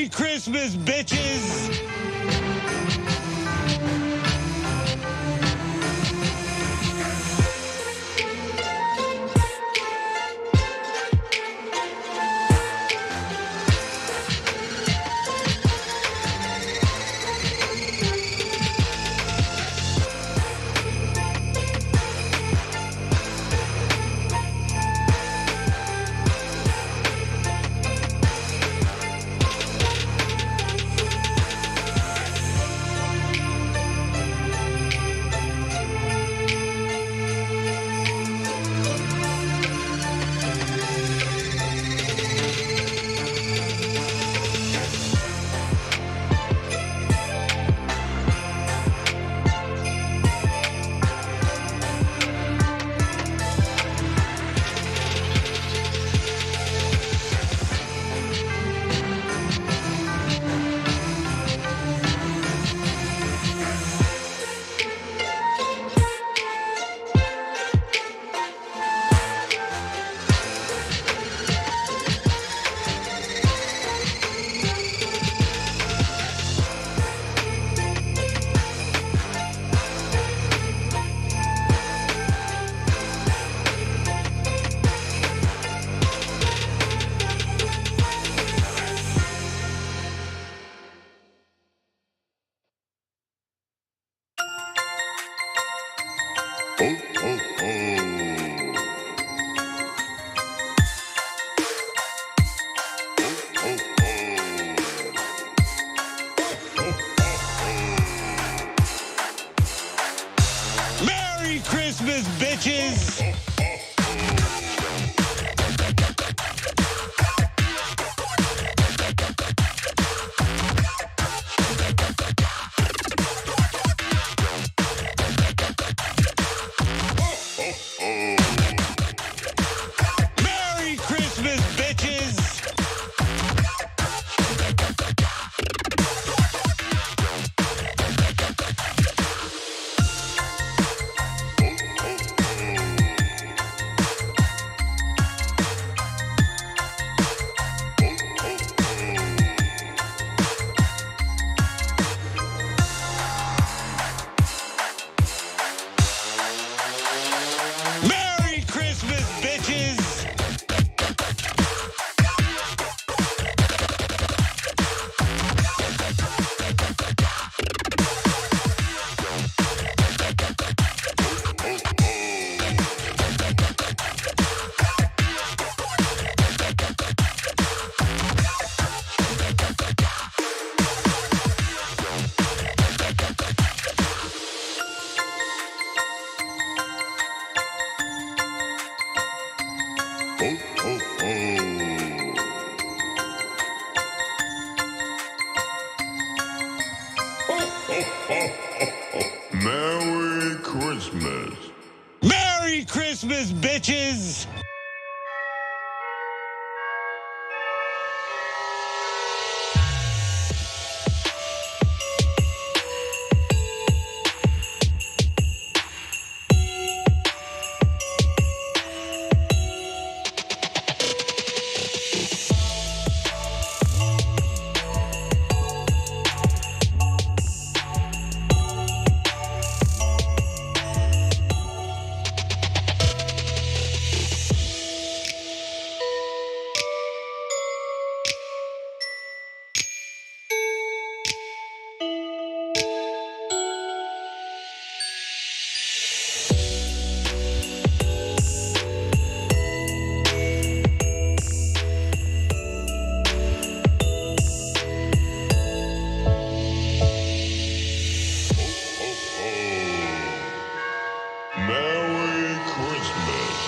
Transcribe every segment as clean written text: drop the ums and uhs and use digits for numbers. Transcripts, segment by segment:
Merry Christmas, bitches! Merry Christmas, bitches! Merry Christmas, bitches! Merry Christmas, bitches! Merry Christmas. Merry Christmas, bitches! Merry Christmas.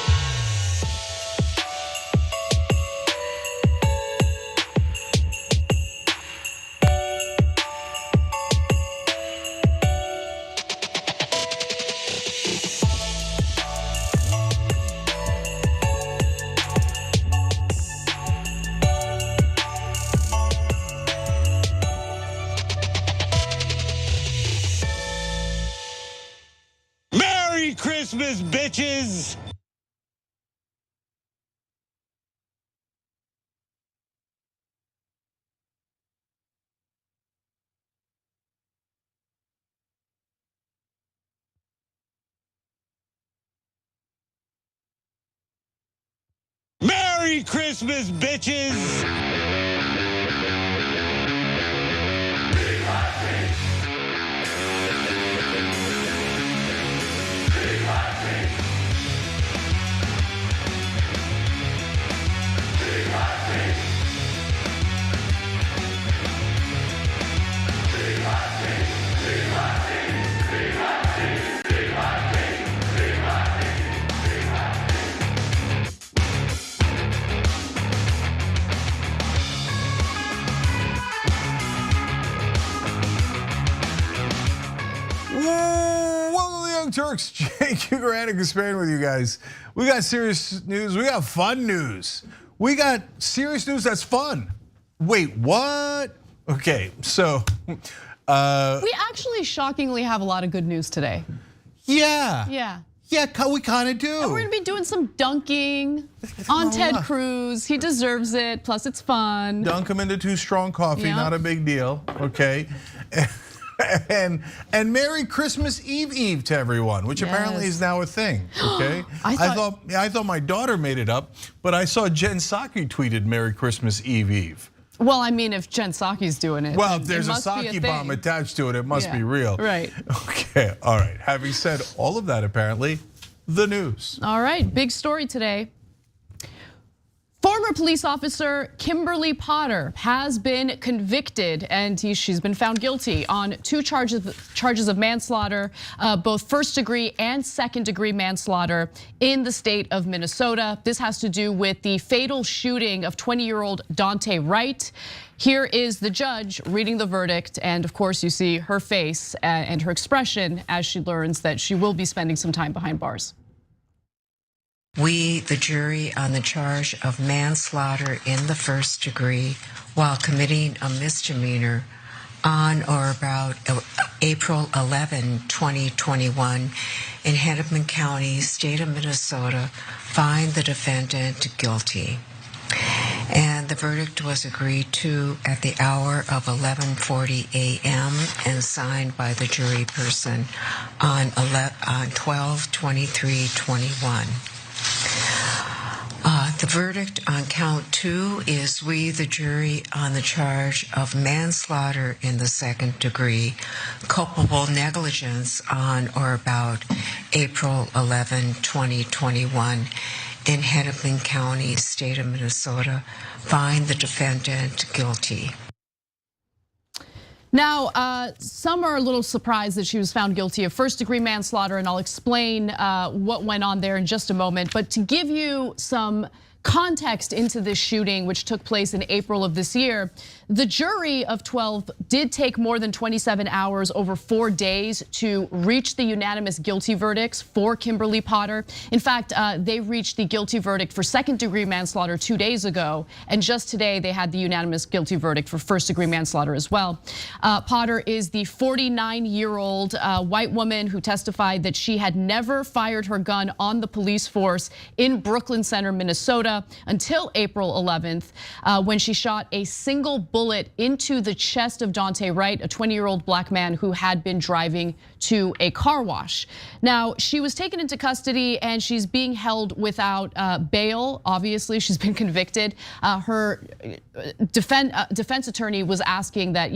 Merry Christmas, bitches! Merry Christmas, bitches! Welcome to the Young Turks. Jake Ugranic is sparing with you guys. We got serious news. We got fun news. We got serious news that's fun. Wait, what? Okay, so we actually shockingly have a lot of good news today. Yeah, we kind of do. And we're gonna be doing some dunking on Ted Cruz. He deserves it. Plus, it's fun. Dunk him into too strong coffee. Yep. Not a big deal. Okay. And Merry Christmas Eve to everyone, which apparently is now a thing. Okay, I thought my daughter made it up, but I saw Jen Psaki tweeted Merry Christmas Eve. Well, I mean, if Jen Psaki's doing it, well, if there's a Psaki bomb attached to it, it must be real. Right. Okay. All right. Having said all of that, apparently, the news. All right. Big story today. Former police officer Kimberly Potter has been convicted, and she's been found guilty on 2 charges of manslaughter, both first-degree and second-degree manslaughter in the state of Minnesota. This has to do with the fatal shooting of 20-year-old Daunte Wright. Here is the judge reading the verdict, and of course you see her face and her expression as she learns that she will be spending some time behind bars. We, the jury, on the charge of manslaughter in the first degree while committing a misdemeanor on or about April 11, 2021 in Hennepin County, state of Minnesota, find the defendant guilty. And the verdict was agreed to at the hour of 11:40 a.m. and signed by the jury person on 12/23/21. The verdict on count 2 is we, the jury, on the charge of manslaughter in the second degree, culpable negligence on or about April 11, 2021 in Hennepin County, state of Minnesota, find the defendant guilty. Now, some are a little surprised that she was found guilty of first-degree manslaughter, and I'll explain what went on there in just a moment. But to give you some context into this shooting, which took place in April of this year, the jury of 12 did take more than 27 hours over 4 days to reach the unanimous guilty verdicts for Kimberly Potter. In fact, they reached the guilty verdict for second-degree manslaughter 2 days ago, and just today they had the unanimous guilty verdict for first-degree manslaughter as well. Potter is the 49-year-old white woman who testified that she had never fired her gun on the police force in Brooklyn Center, Minnesota, until April 11th, when she shot a single bullet into the chest of Daunte Wright, a 20-year-old black man who had been driving to a car wash. Now, she was taken into custody and she's being held without bail. Obviously, she's been convicted. Her defense attorney was asking that,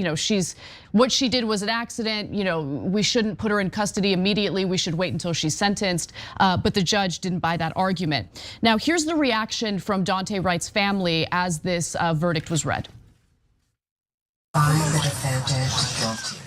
what she did was an accident. We shouldn't put her in custody immediately. We should wait until she's sentenced. But the judge didn't buy that argument. Now, here's the reaction from Daunte Wright's family as this verdict was read. Find the defendant guilty.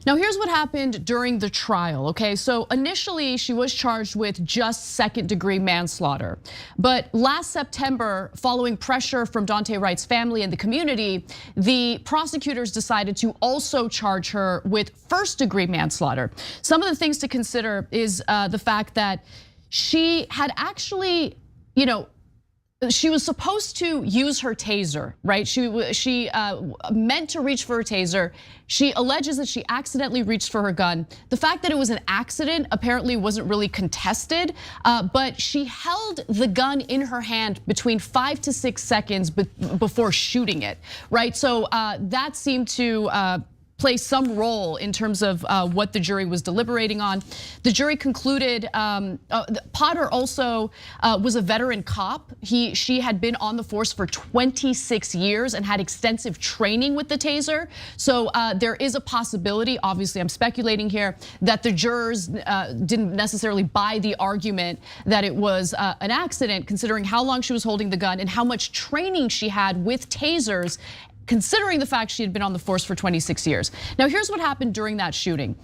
Now, here's what happened during the trial, okay? So initially, she was charged with just second-degree manslaughter. But last September, following pressure from Daunte Wright's family and the community, the prosecutors decided to also charge her with first-degree manslaughter. Some of the things to consider is the fact that she had actually, she was supposed to use her taser, right? She meant to reach for her taser. She alleges that she accidentally reached for her gun. The fact that it was an accident apparently wasn't really contested, but she held the gun in her hand between 5 to 6 seconds before shooting it, right? So that seemed to play some role in terms of what the jury was deliberating on. The jury concluded Potter also was a veteran cop. She had been on the force for 26 years and had extensive training with the taser. So there is a possibility, obviously I'm speculating here, that the jurors didn't necessarily buy the argument that it was an accident, considering how long she was holding the gun and how much training she had with tasers, considering the fact she had been on the force for 26 years. Now, here's what happened during that shooting.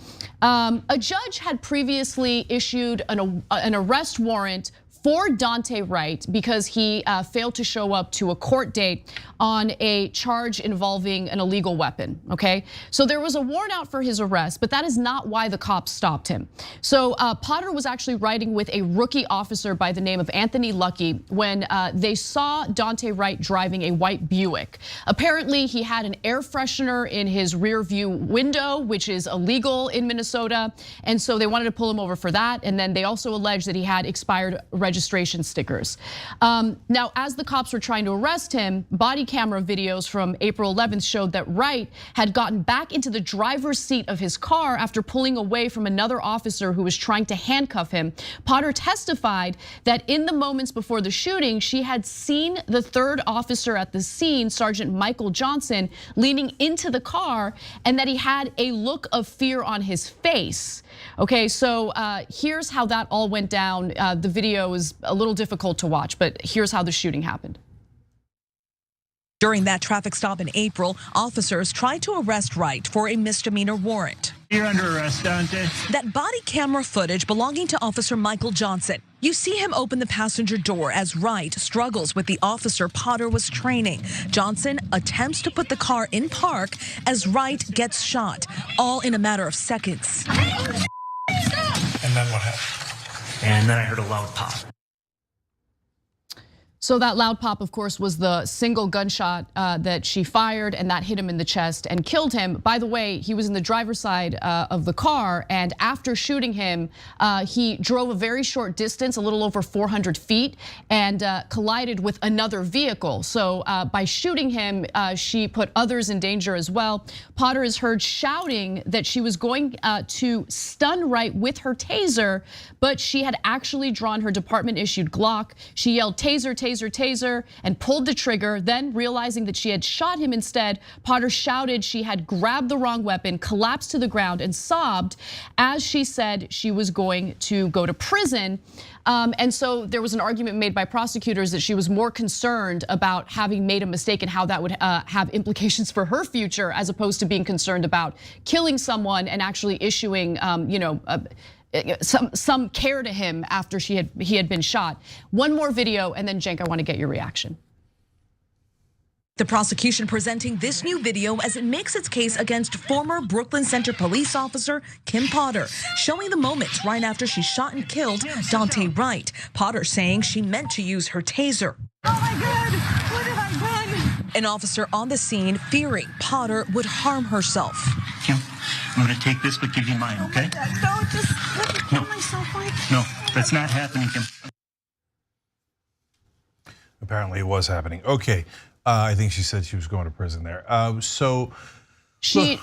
A judge had previously issued an arrest warrant for Daunte Wright because he failed to show up to a court date on a charge involving an illegal weapon, okay? So there was a warrant out for his arrest, but that is not why the cops stopped him. So Potter was actually riding with a rookie officer by the name of Anthony Lucky when they saw Daunte Wright driving a white Buick. Apparently he had an air freshener in his rear view window, which is illegal in Minnesota. And so they wanted to pull him over for that. And then they also alleged that he had expired registration stickers. Now, as the cops were trying to arrest him, body camera videos from April 11th showed that Wright had gotten back into the driver's seat of his car after pulling away from another officer who was trying to handcuff him. Potter testified that in the moments before the shooting, she had seen the third officer at the scene, Sergeant Michael Johnson, leaning into the car, and that he had a look of fear on his face. Okay, so here's how that all went down. The video is a little difficult to watch, but here's how the shooting happened. During that traffic stop in April, officers tried to arrest Wright for a misdemeanor warrant. You're under arrest, Dante. That body camera footage belonging to Officer Michael Johnson. You see him open the passenger door as Wright struggles with the officer Potter was training. Johnson attempts to put the car in park as Wright gets shot, all in a matter of seconds. And then what happened? And then I heard a loud pop. So that loud pop, of course, was the single gunshot that she fired, and that hit him in the chest and killed him. By the way, he was in the driver's side of the car, and after shooting him, he drove a very short distance, a little over 400 feet, and collided with another vehicle. So by shooting him, she put others in danger as well. Potter is heard shouting that she was going to stun Wright with her taser, but she had actually drawn her department-issued Glock. She yelled, "Taser, taser, taser," and pulled the trigger. Then, realizing that she had shot him instead, Potter shouted she had grabbed the wrong weapon, collapsed to the ground, and sobbed as she said she was going to go to prison. And so there was an argument made by prosecutors that she was more concerned about having made a mistake and how that would have implications for her future, as opposed to being concerned about killing someone and actually issuing, some care to him after he had been shot. One more video, and then Cenk, I want to get your reaction. The prosecution presenting this new video as it makes its case against former Brooklyn Center police officer Kim Potter, showing the moments right after she shot and killed Daunte Wright. Potter saying she meant to use her taser. Oh my God, what have I done? An officer on the scene fearing Potter would harm herself. Kim, I'm gonna take this but give you mine, okay? No, just let me kill myself, Mike. No, that's not happening, Kim. Apparently it was happening. Okay, I think she said she was going to prison there. She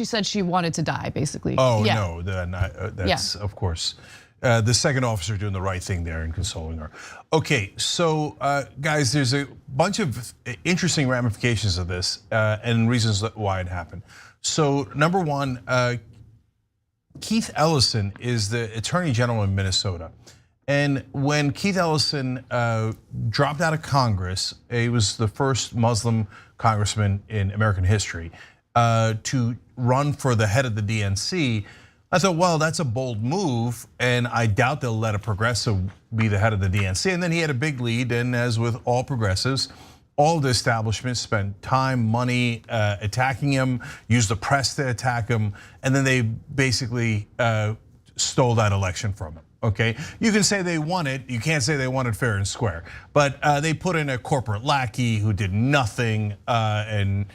said she wanted to die, basically. Oh yeah. No, that's of course. The second officer doing the right thing there and consoling her. Okay, so guys, there's a bunch of interesting ramifications of this and reasons why it happened. So number one, Keith Ellison is the Attorney General in Minnesota. And when Keith Ellison dropped out of Congress, he was the first Muslim congressman in American history to run for the head of the DNC. I thought, well, that's a bold move, and I doubt they'll let a progressive be the head of the DNC. And then he had a big lead, and as with all progressives, all the establishment spent time, money attacking him, used the press to attack him, and then they basically stole that election from him. Okay, you can say they won it, you can't say they won it fair and square, but they put in a corporate lackey who did nothing, and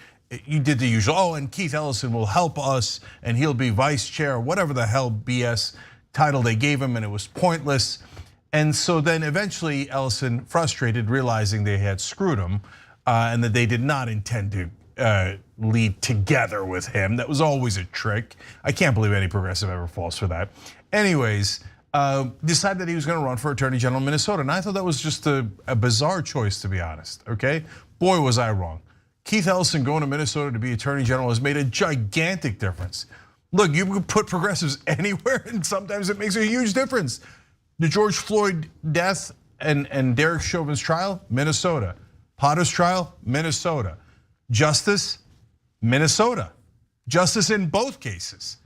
you did the usual. Oh, and Keith Ellison will help us, and he'll be vice chair, whatever the hell BS title they gave him, and it was pointless. And so then eventually Ellison, frustrated, realizing they had screwed him, and that they did not intend to lead together with him. That was always a trick. I can't believe any progressive ever falls for that. Anyways, decided that he was going to run for Attorney General in Minnesota. And I thought that was just a bizarre choice, to be honest, okay? Boy, was I wrong. Keith Ellison going to Minnesota to be Attorney General has made a gigantic difference. Look, you can put progressives anywhere and sometimes it makes a huge difference. The George Floyd death and Derek Chauvin's trial, Minnesota. Potter's trial, Minnesota. Justice, Minnesota. Justice in both cases.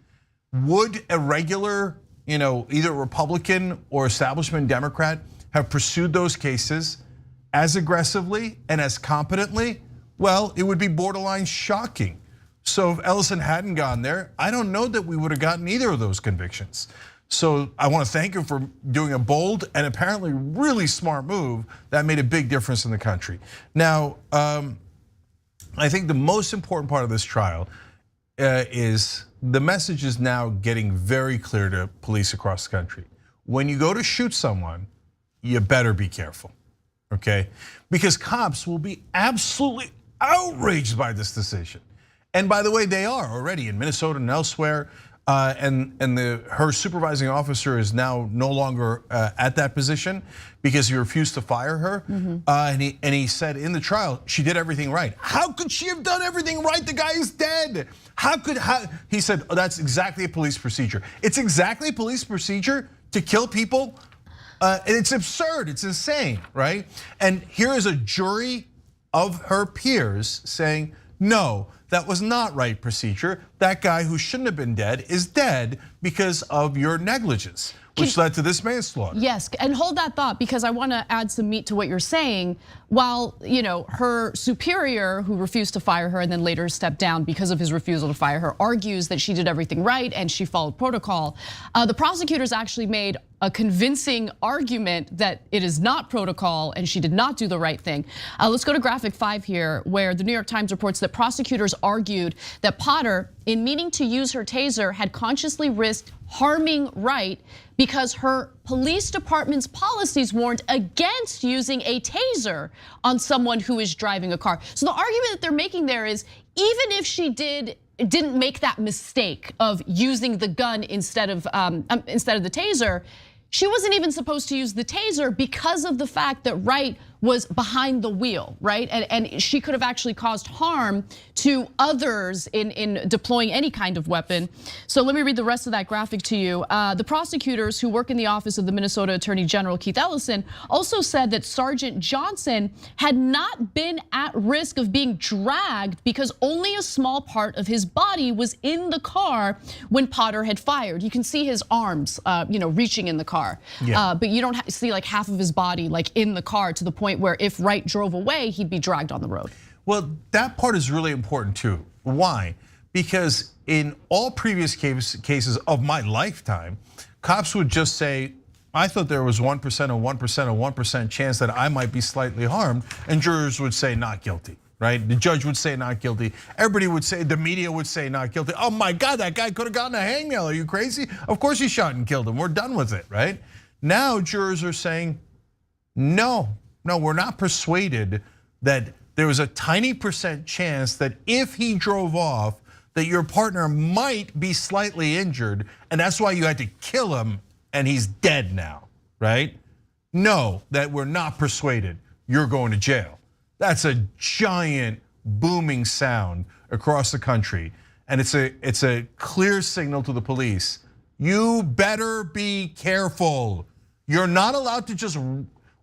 Would a regular, either Republican or establishment Democrat have pursued those cases as aggressively and as competently? Well, it would be borderline shocking. So if Ellison hadn't gone there, I don't know that we would have gotten either of those convictions. So I want to thank him for doing a bold and apparently really smart move that made a big difference in the country. Now, I think the most important part of this trial is the message is now getting very clear to police across the country. When you go to shoot someone, you better be careful, okay? Because cops will be absolutely outraged by this decision. And by the way, they are already in Minnesota and elsewhere. And her supervising officer is now no longer at that position because he refused to fire her. And he said in the trial she did everything right. How could she have done everything right? The guy is dead. He said, oh, that's exactly a police procedure. It's exactly a police procedure to kill people. It's absurd. It's insane, right? And here is a jury of her peers saying, no, that was not right procedure. That guy who shouldn't have been dead is dead because of your negligence, which led to this manslaughter. Yes, and hold that thought because I want to add some meat to what you're saying. While her superior, who refused to fire her and then later stepped down because of his refusal to fire her, argues that she did everything right and she followed protocol. The prosecutors actually made a convincing argument that it is not protocol and she did not do the right thing. Let's go to graphic 5 here, where the New York Times reports that prosecutors argued that Potter, in meaning to use her taser, had consciously risked harming Wright because her police department's policies warned against using a taser on someone who is driving a car. So the argument that they're making there is, even if she didn't make that mistake of using the gun instead of the taser, she wasn't even supposed to use the taser because of the fact that Wright was behind the wheel, right? And she could have actually caused harm to others in deploying any kind of weapon. So let me read the rest of that graphic to you. The prosecutors who work in the office of the Minnesota Attorney General, Keith Ellison, also said that Sergeant Johnson had not been at risk of being dragged because only a small part of his body was in the car when Potter had fired. You can see his arms, reaching in the car, but you don't see like half of his body like in the car to the point where if Wright drove away, he'd be dragged on the road. Well, that part is really important too. Why? Because in all previous cases of my lifetime, cops would just say, I thought there was 1% and 1% and 1% chance that I might be slightly harmed, and jurors would say not guilty, right? The judge would say not guilty. Everybody would say, the media would say not guilty. Oh my God, that guy could have gotten a hangnail. Are you crazy? Of course he shot and killed him. We're done with it, right? Now jurors are saying, no, we're not persuaded that there was a tiny % chance that if he drove off, that your partner might be slightly injured, and that's why you had to kill him, and he's dead now, right? No, that we're not persuaded. You're going to jail. That's a giant booming sound across the country, and it's a clear signal to the police. You better be careful. You're not allowed to just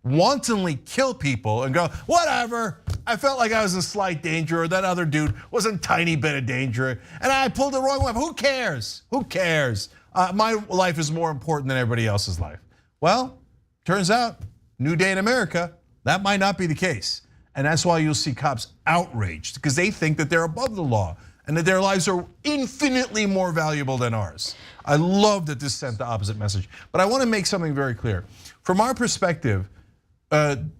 wantonly kill people and go, whatever, I felt like I was in slight danger, or that other dude was in a tiny bit of danger, and I pulled the wrong weapon. Who cares? Who cares? My life is more important than everybody else's life. Well, turns out, new day in America, that might not be the case. And that's why you'll see cops outraged, because they think that they're above the law and that their lives are infinitely more valuable than ours. I love that this sent the opposite message. But I want to make something very clear. From our perspective,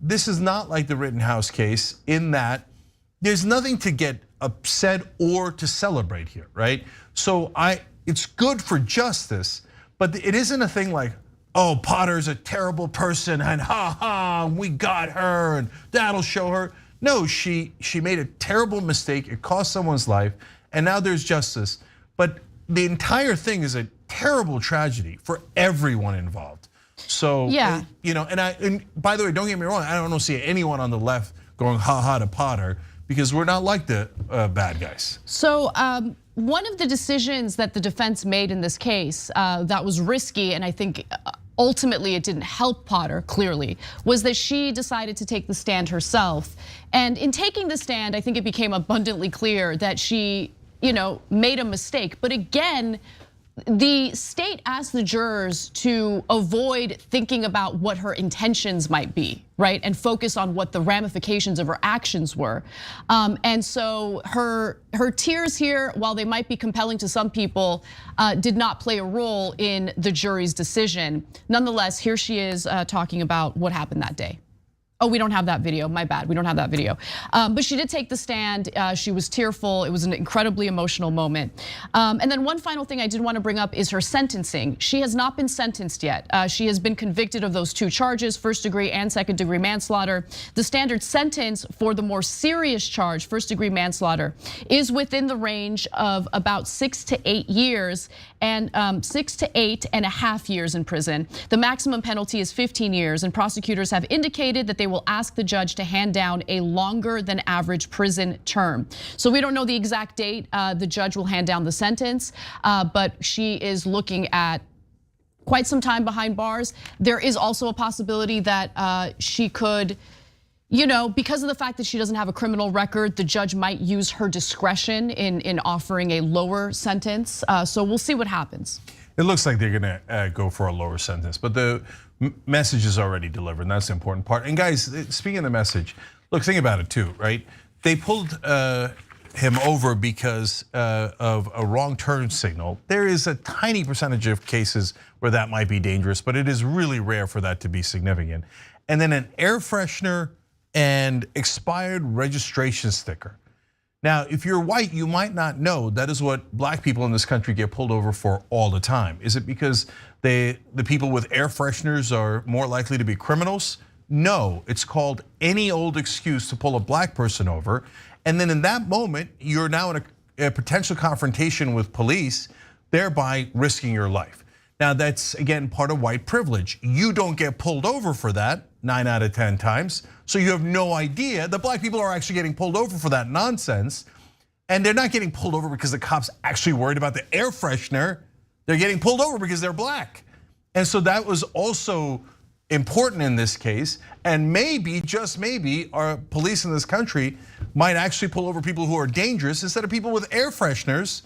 this is not like the Rittenhouse case in that there's nothing to get upset or to celebrate here, right? So it's good for justice, but it isn't a thing like, oh, Potter's a terrible person and ha, we got her and that'll show her. no, she made a terrible mistake. It cost someone's life, and now there's justice. But the entire thing is a terrible tragedy for everyone involved. So, yeah. And by the way, don't get me wrong, I don't see anyone on the left going ha to Potter, because we're not like the bad guys. So one of the decisions that the defense made in this case that was risky, and I think ultimately it didn't help Potter, clearly, was that she decided to take the stand herself. And in taking the stand, I think it became abundantly clear that she, made a mistake. But again, the state asked the jurors to avoid thinking about what her intentions might be, right? And focus on what the ramifications of her actions were. And so her tears here, while they might be compelling to some people, did not play a role in the jury's decision. Nonetheless, here she is talking about what happened that day. Oh, we don't have that video, my bad, we don't have that video. But she did take the stand, she was tearful, it was an incredibly emotional moment. And then one final thing I did want to bring up is her sentencing. She has not been sentenced yet. She has been convicted of those 2 charges, 1st-degree and 2nd-degree manslaughter. The standard sentence for the more serious charge, 1st-degree manslaughter, is within the range of about 6 to 8 years and 6 to 8.5 years in prison. The maximum penalty is 15 years, and prosecutors have indicated that they will ask the judge to hand down a longer than average prison term. So we don't know the exact date the judge will hand down the sentence, but she is looking at quite some time behind bars. There is also a possibility that she could, because of the fact that she doesn't have a criminal record, the judge might use her discretion in offering a lower sentence. So we'll see what happens. It looks like they're gonna go for a lower sentence, but the message is already delivered, and that's the important part. And guys, speaking of the message, look, think about it too, right? They pulled him over because of a wrong turn signal. There is a tiny percentage of cases where that might be dangerous, but it is really rare for that to be significant. And then an air freshener and expired registration sticker. Now, if you're white, you might not know that is what black people in this country get pulled over for all the time. Is it because the people with air fresheners are more likely to be criminals? No, it's called any old excuse to pull a black person over. And then in that moment, you're now in a potential confrontation with police, thereby risking your life. Now that's, again, part of white privilege. You don't get pulled over for that 9 out of 10 times. So you have no idea that black people are actually getting pulled over for that nonsense. And they're not getting pulled over because the cops actually worried about the air freshener. They're getting pulled over because they're black. And so that was also important in this case. And maybe, just maybe, our police in this country might actually pull over people who are dangerous instead of people with air fresheners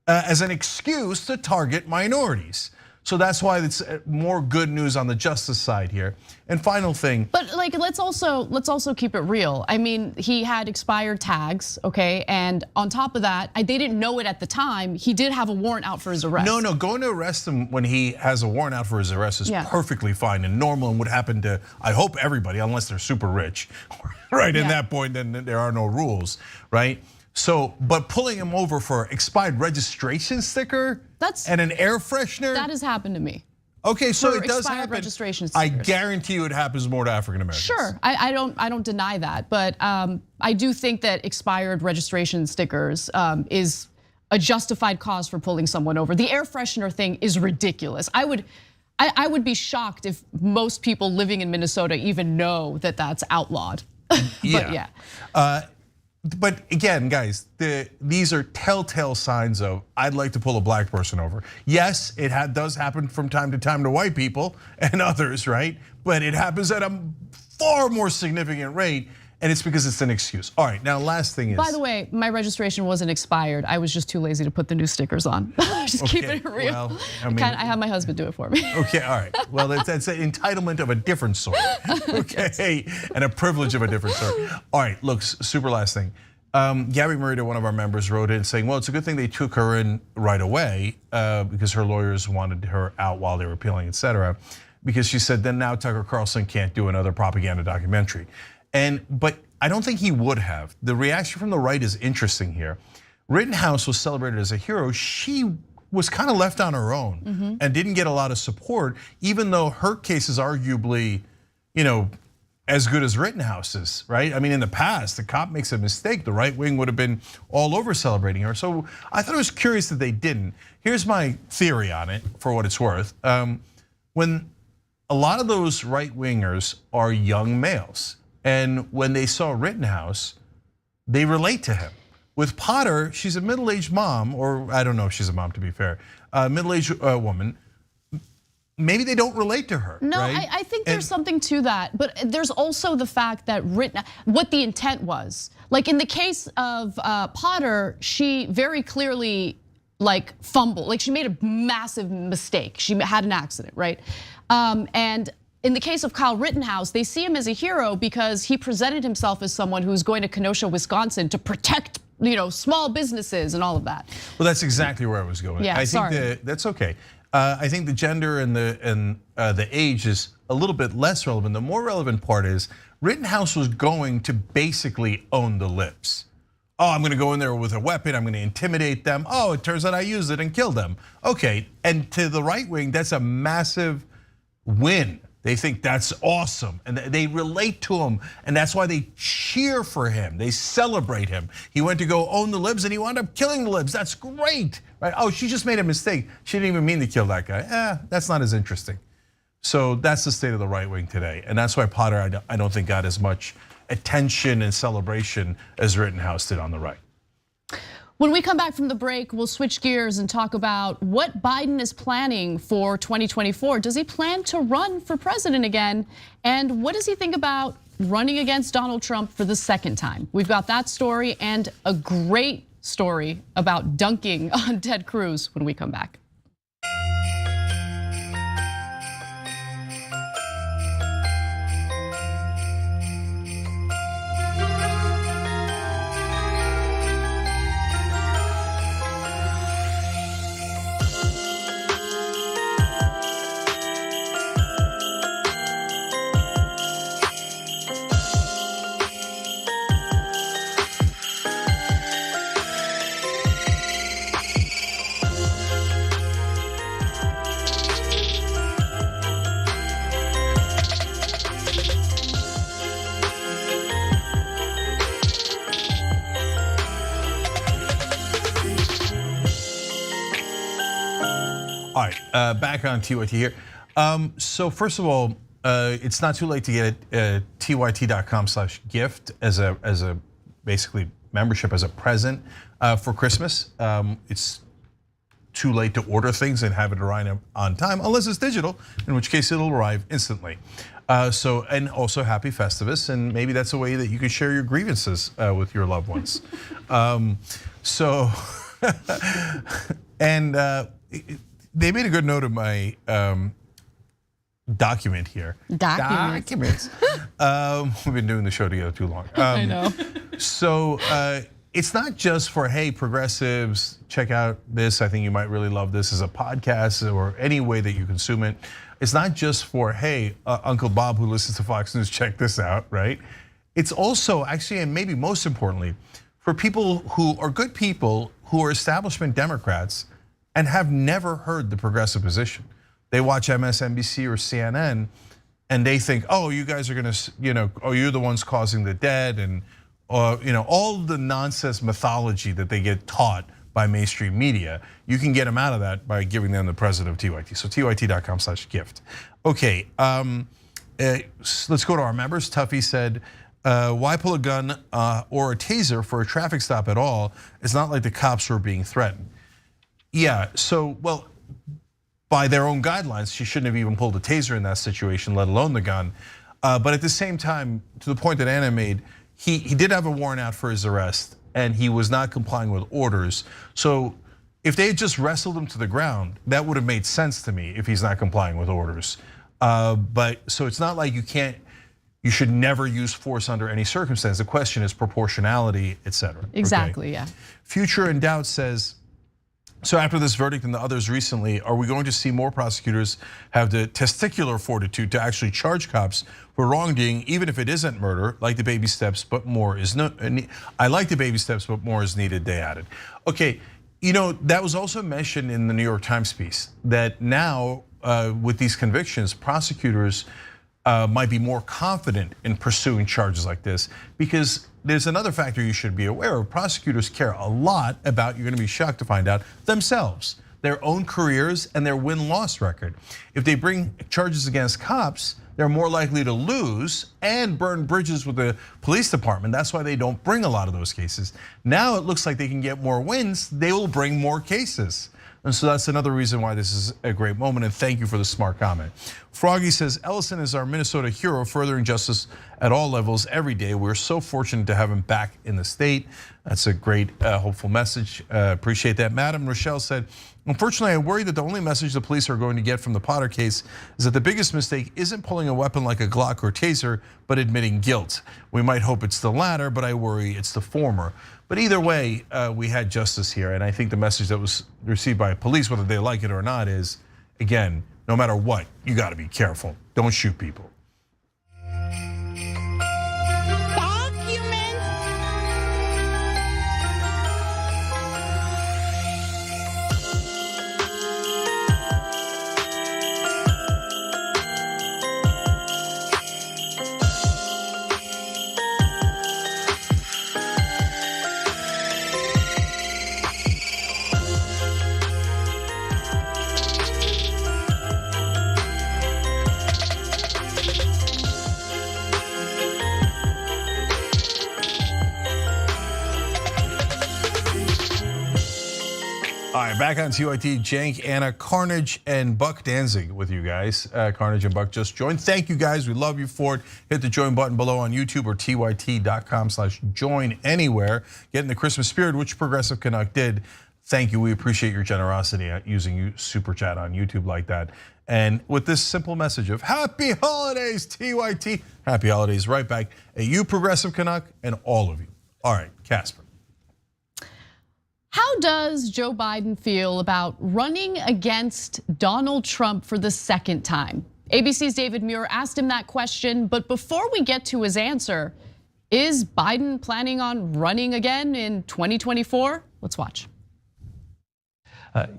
as an excuse to target minorities. So that's why it's more good news on the justice side here. And final thing. But let's also keep it real. I mean, he had expired tags, okay? And on top of that, they didn't know it at the time. He did have a warrant out for his arrest. No, going to arrest him when he has a warrant out for his arrest is perfectly fine and normal and would happen to, I hope, everybody, unless they're super rich, right? In that point, then there are no rules, right? So, but pulling him over for expired registration sticker and an air freshener. That has happened to me. Okay, so it does happen. Registration I guarantee you it happens more to African Americans. Sure, I don't deny that, but I do think that expired registration stickers is a justified cause for pulling someone over. The air freshener thing is ridiculous. I would be shocked if most people living in Minnesota even know that that's outlawed. Yeah. But again, guys, these are telltale signs of I'd like to pull a black person over. Yes, it does happen from time to time to white people and others, right? But it happens at a far more significant rate, and it's because it's an excuse. All right, now last thing is. By the way, my registration wasn't expired. I was just too lazy to put the new stickers on. Just keeping it real. Well, I had my husband do it for me. Okay, all right. Well, that's an entitlement of a different sort. Okay, and a privilege of a different sort. All right, look, super last thing. Gabby Merida, one of our members, wrote in saying, well, it's a good thing they took her in right away because her lawyers wanted her out while they were appealing, et cetera. Because she said, then now Tucker Carlson can't do another propaganda documentary. But I don't think he would have. The reaction from the right is interesting here. Rittenhouse was celebrated as a hero. She was kind of left on her own and didn't get a lot of support, even though her case is arguably, as good as Rittenhouse is, right? I mean, in the past, the cop makes a mistake, the right wing would have been all over celebrating her. So I thought it was curious that they didn't. Here's my theory on it, for what it's worth. When a lot of those right wingers are young males, and when they saw Rittenhouse, they relate to him. With Potter, she's a middle-aged mom, or I don't know if she's a mom, to be fair, a middle-aged woman. Maybe they don't relate to her. No, right? I think there's something to that, but there's also the fact that what the intent was. Like in the case of Potter, she very clearly fumbled, like she made a massive mistake. She had an accident, right? And in the case of Kyle Rittenhouse, they see him as a hero because he presented himself as someone who's going to Kenosha, Wisconsin to protect small businesses and all of that. Well, that's exactly where I was going. Yeah, I think that's okay. I think the gender and the age is a little bit less relevant. The more relevant part is Rittenhouse was going to basically own the libs. Oh, I'm gonna go in there with a weapon, I'm gonna intimidate them. Oh, it turns out I used it and killed them. Okay, and to the right wing, that's a massive win. They think that's awesome, and they relate to him, and that's why they cheer for him. They celebrate him. He went to go own the libs, and he wound up killing the libs. That's great, right? Oh, she just made a mistake. She didn't even mean to kill that guy. That's not as interesting. So that's the state of the right wing today, and that's why Potter, I don't think, got as much attention and celebration as Rittenhouse did on the right. When we come back from the break, we'll switch gears and talk about what Biden is planning for 2024. Does he plan to run for president again? And what does he think about running against Donald Trump for the second time? We've got that story and a great story about dunking on Ted Cruz when we come back. All right, back on TYT here. So first of all, it's not too late to get a tyt.com/gift as a basically membership as a present for Christmas. It's too late to order things and have it arrive on time, unless it's digital, in which case it'll arrive instantly. And also happy Festivus, and maybe that's a way that you can share your grievances with your loved ones. They made a good note of my document here. Documents. We've been doing the show together too long. I know. So it's not just for, hey, progressives, check out this. I think you might really love this as a podcast or any way that you consume it. It's not just for, hey, Uncle Bob who listens to Fox News, check this out, right? It's also actually, and maybe most importantly, for people who are good people who are establishment Democrats and have never heard the progressive position. They watch MSNBC or CNN and they think, oh, you guys are gonna, oh, you're the ones causing the dead, and all the nonsense mythology that they get taught by mainstream media. You can get them out of that by giving them the president of TYT. So tyt.com/gift. Okay, let's go to our members. Tuffy said, why pull a gun or a taser for a traffic stop at all? It's not like the cops were being threatened. Yeah, so, well, by their own guidelines, she shouldn't have even pulled a taser in that situation, let alone the gun. But at the same time, to the point that Anna made, he did have a warrant out for his arrest, and he was not complying with orders. So if they had just wrestled him to the ground, that would have made sense to me if he's not complying with orders. But so it's not like you should never use force under any circumstance. The question is proportionality, etc. Exactly, okay? Yeah. Future in Doubt says, so after this verdict and the others recently, are we going to see more prosecutors have the testicular fortitude to actually charge cops for wrongdoing, even if it isn't murder, like the baby steps, but more is I like the baby steps, but more is needed, they added. Okay, that was also mentioned in the New York Times piece, that now with these convictions, prosecutors might be more confident in pursuing charges like this, because there's another factor you should be aware of. Prosecutors care a lot about, you're gonna be shocked to find out, themselves, their own careers and their win-loss record. If they bring charges against cops, they're more likely to lose and burn bridges with the police department. That's why they don't bring a lot of those cases. Now it looks like they can get more wins, they will bring more cases. And so that's another reason why this is a great moment, and thank you for the smart comment. Froggy says, Ellison is our Minnesota hero, furthering justice at all levels every day. We're so fortunate to have him back in the state. That's a great, hopeful message. Appreciate that. Madam Rochelle said, unfortunately, I worry that the only message the police are going to get from the Potter case is that the biggest mistake isn't pulling a weapon like a Glock or taser, but admitting guilt. We might hope it's the latter, but I worry it's the former. But either way, we had justice here, and I think the message that was received by police, whether they like it or not, is, again, no matter what, you gotta be careful. Don't shoot people. All right, back on TYT, Cenk, Anna, Carnage, and Buck Danzig with you guys. Carnage and Buck just joined. Thank you guys, we love you for it. Hit the join button below on YouTube or tyt.com/join anywhere. Get in the Christmas spirit, which Progressive Canuck did. Thank you, we appreciate your generosity at using Super Chat on YouTube like that. And with this simple message of happy holidays, TYT. Happy holidays, right back at you, Progressive Canuck, and all of you. All right, Casper. How does Joe Biden feel about running against Donald Trump for the second time? ABC's David Muir asked him that question, but before we get to his answer, is Biden planning on running again in 2024? Let's watch.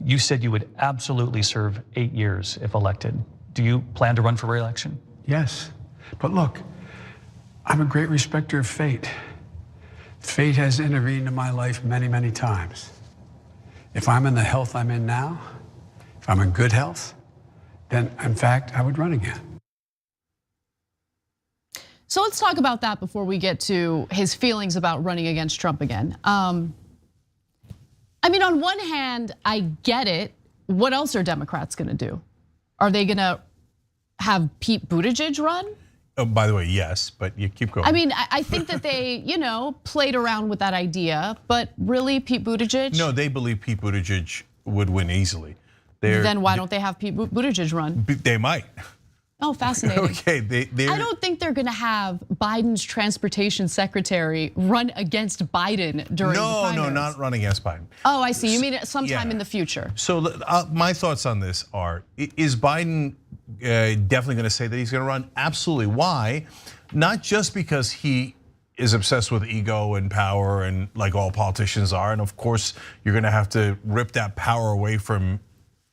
You said you would absolutely serve 8 years if elected. Do you plan to run for re-election? Yes, but look, I'm a great respecter of fate. Fate has intervened in my life many, many times. If I'm in the health I'm in now, if I'm in good health, then in fact, I would run again. So let's talk about that before we get to his feelings about running against Trump again. I mean, on one hand, I get it. What else are Democrats gonna do? Are they gonna have Pete Buttigieg run? Oh, by the way, yes, but you keep going. I mean, I think that they, played around with that idea, but really, Pete Buttigieg? No, they believe Pete Buttigieg would win easily. Then why don't they have Pete Buttigieg run? They might. Oh, fascinating. Okay, I don't think they're gonna have Biden's transportation secretary run against Biden during the primaries. No, not run against Biden. Oh, I see, you mean sometime in the future. So my thoughts on this are, is Biden definitely gonna say that he's gonna run? Absolutely, why? Not just because he is obsessed with ego and power and like all politicians are, and of course you're gonna have to rip that power away from,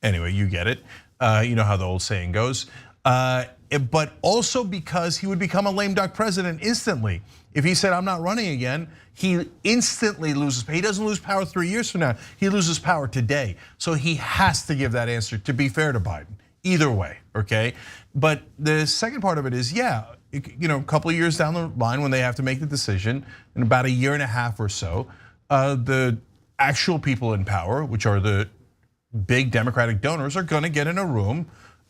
anyway, you get it. You know how the old saying goes. But also because he would become a lame duck president instantly. If he said, I'm not running again, he instantly loses power. He doesn't lose power 3 years from now, he loses power today. So he has to give that answer, to be fair to Biden, either way, okay? But the second part of it is, a couple of years down the line when they have to make the decision, in about a year and a half or so, the actual people in power, which are the big Democratic donors, are gonna get in a room,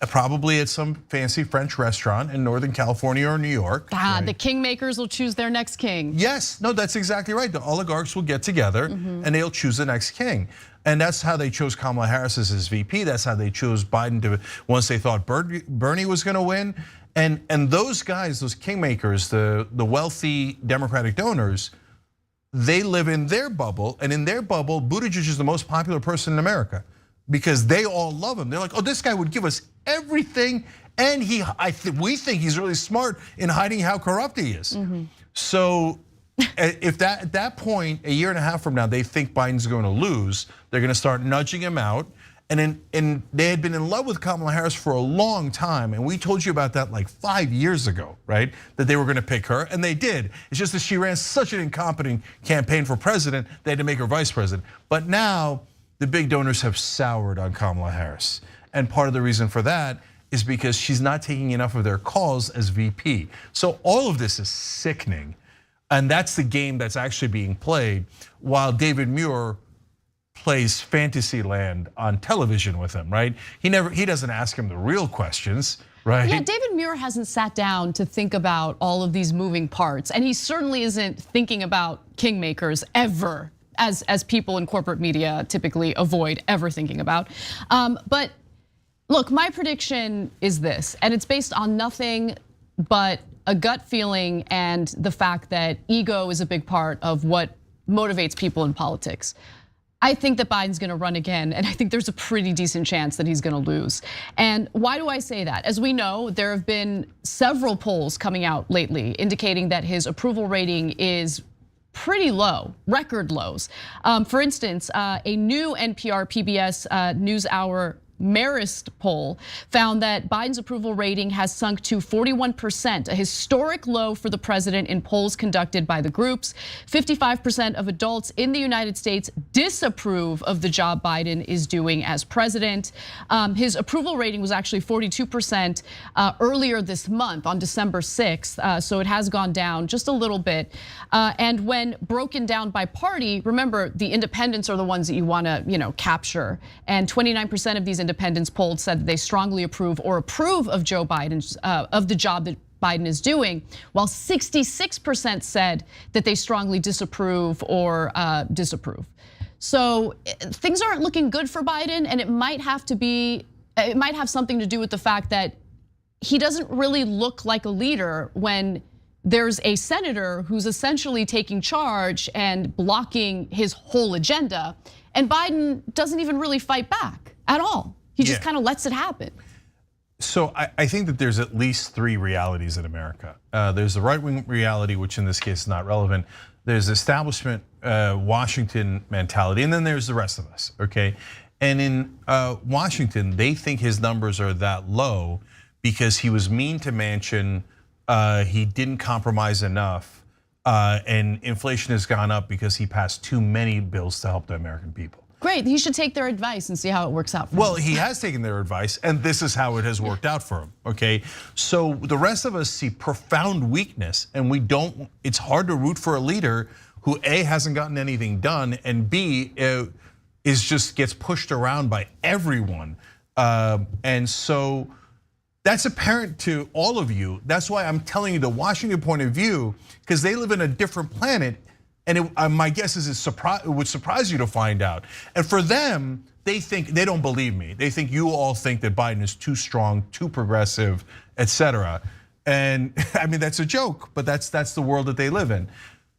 probably at some fancy French restaurant in Northern California or New York. Right? The kingmakers will choose their next king. Yes, no, that's exactly right. The oligarchs will get together and they'll choose the next king. And that's how they chose Kamala Harris as his VP. That's how they chose Biden once they thought Bernie was gonna win. And those guys, those kingmakers, the wealthy Democratic donors, they live in their bubble, and in their bubble, Buttigieg is the most popular person in America because they all love him. They're like, oh, this guy would give us everything, and we think he's really smart in hiding how corrupt he is. So if at that point, a year and a half from now, they think Biden's going to lose, they're going to start nudging him out. And they had been in love with Kamala Harris for a long time, and we told you about that like 5 years ago, right? That they were gonna pick her, and they did. It's just that she ran such an incompetent campaign for president, they had to make her vice president. But now, the big donors have soured on Kamala Harris. And part of the reason for that is because she's not taking enough of their calls as VP. So all of this is sickening. And that's the game that's actually being played while David Muir plays Fantasyland on television with him, right? He doesn't ask him the real questions, right? Yeah, David Muir hasn't sat down to think about all of these moving parts, and he certainly isn't thinking about kingmakers ever, as people in corporate media typically avoid ever thinking about. But look, my prediction is this, and it's based on nothing but a gut feeling and the fact that ego is a big part of what motivates people in politics. I think that Biden's gonna run again, and I think there's a pretty decent chance that he's gonna lose. And why do I say that? As we know, there have been several polls coming out lately indicating that his approval rating is pretty low, record lows. For instance, a new NPR PBS NewsHour Marist poll found that Biden's approval rating has sunk to 41%, a historic low for the president in polls conducted by the groups. 55% of adults in the United States disapprove of the job Biden is doing as president. His approval rating was actually 42% earlier this month on December 6th, so it has gone down just a little bit. And when broken down by party, remember the independents are the ones that you want to capture, and 29% of these independents polled said that they strongly approve or approve of Joe Biden's of the job that Biden is doing, while 66% said that they strongly disapprove or disapprove. So things aren't looking good for Biden, and it might have something to do with the fact that he doesn't really look like a leader when there's a senator who's essentially taking charge and blocking his whole agenda, and Biden doesn't even really fight back at all. He just kind of lets it happen. So I think that there's at least 3 realities in America. There's the right-wing reality, which in this case is not relevant. There's establishment Washington mentality, and then there's the rest of us, okay? And in Washington, they think his numbers are that low because he was mean to Manchin, he didn't compromise enough, and inflation has gone up because he passed too many bills to help the American people. Great, he should take their advice and see how it works out for him. Well, he has taken their advice, and this is how it has worked out for him, okay? So the rest of us see profound weakness, and it's hard to root for a leader who A, hasn't gotten anything done, and B, gets pushed around by everyone. And so that's apparent to all of you. That's why I'm telling you the Washington point of view, because they live in a different planet. And my guess is it would surprise you to find out. And for them, they don't believe me. They think you all think that Biden is too strong, too progressive, etc. And I mean, that's a joke, but that's the world that they live in.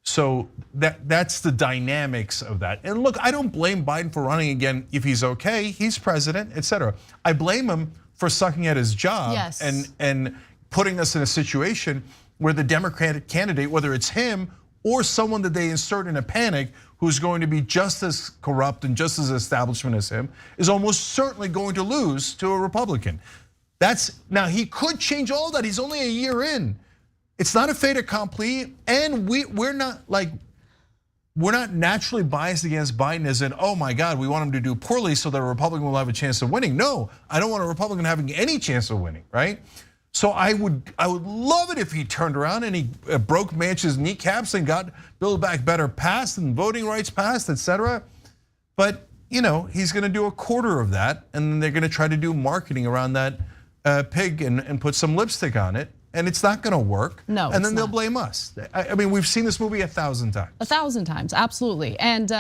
So that's the dynamics of that. And look, I don't blame Biden for running again if he's okay. He's president, etc. I blame him for sucking at his job and putting us in a situation where the Democratic candidate, whether it's him or someone that they insert in a panic who's going to be just as corrupt and just as establishment as him, is almost certainly going to lose to a Republican. Now he could change all that. He's only a year in. It's not a fait accompli, and we're not naturally biased against Biden as in, oh my God, we want him to do poorly so that a Republican will have a chance of winning. No, I don't want a Republican having any chance of winning, right? So I would love it if he turned around and he broke Manchin's kneecaps and got Build Back Better passed and voting rights passed, etc. But he's going to do a quarter of that, and then they're going to try to do marketing around that pig and put some lipstick on it, and it's not going to work. No, and then they'll blame us. I mean, we've seen this movie 1,000 times. 1,000 times, absolutely. And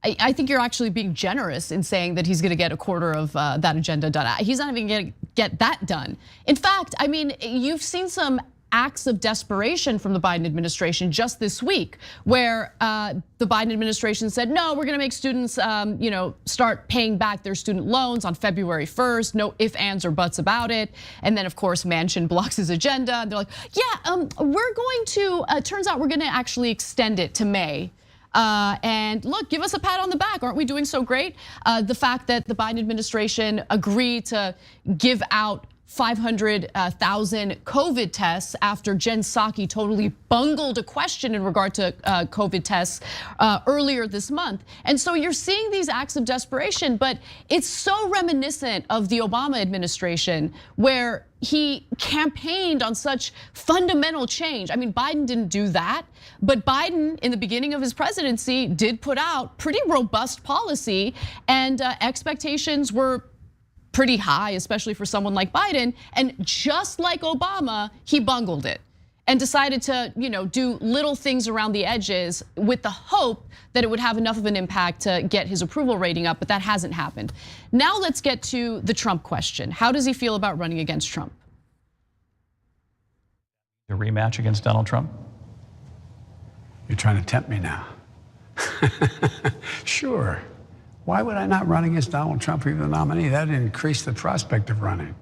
I think you're actually being generous in saying that he's going to get a quarter of that agenda done. He's not even going to get that done. In fact, I mean, you've seen some acts of desperation from the Biden administration just this week, where the Biden administration said, no, we're going to make students start paying back their student loans on February 1st, no ifs, ands, or buts about it. And then of course, Manchin blocks his agenda. And they're like, yeah, we're going to, turns out we're going to actually extend it to May. And look, give us a pat on the back. Aren't we doing so great? The fact that the Biden administration agreed to give out 500,000 COVID tests after Jen Psaki totally bungled a question in regard to COVID tests earlier this month. And so you're seeing these acts of desperation, but it's so reminiscent of the Obama administration where he campaigned on such fundamental change. I mean, Biden didn't do that, but Biden in the beginning of his presidency did put out pretty robust policy, and expectations were pretty high, especially for someone like Biden. And just like Obama, he bungled it and decided to, do little things around the edges with the hope that it would have enough of an impact to get his approval rating up, but that hasn't happened. Now let's get to the Trump question. How does he feel about running against Trump? A rematch against Donald Trump? You're trying to tempt me now. Sure. Why would I not run against Donald Trump for the nominee? That'd increase the prospect of running.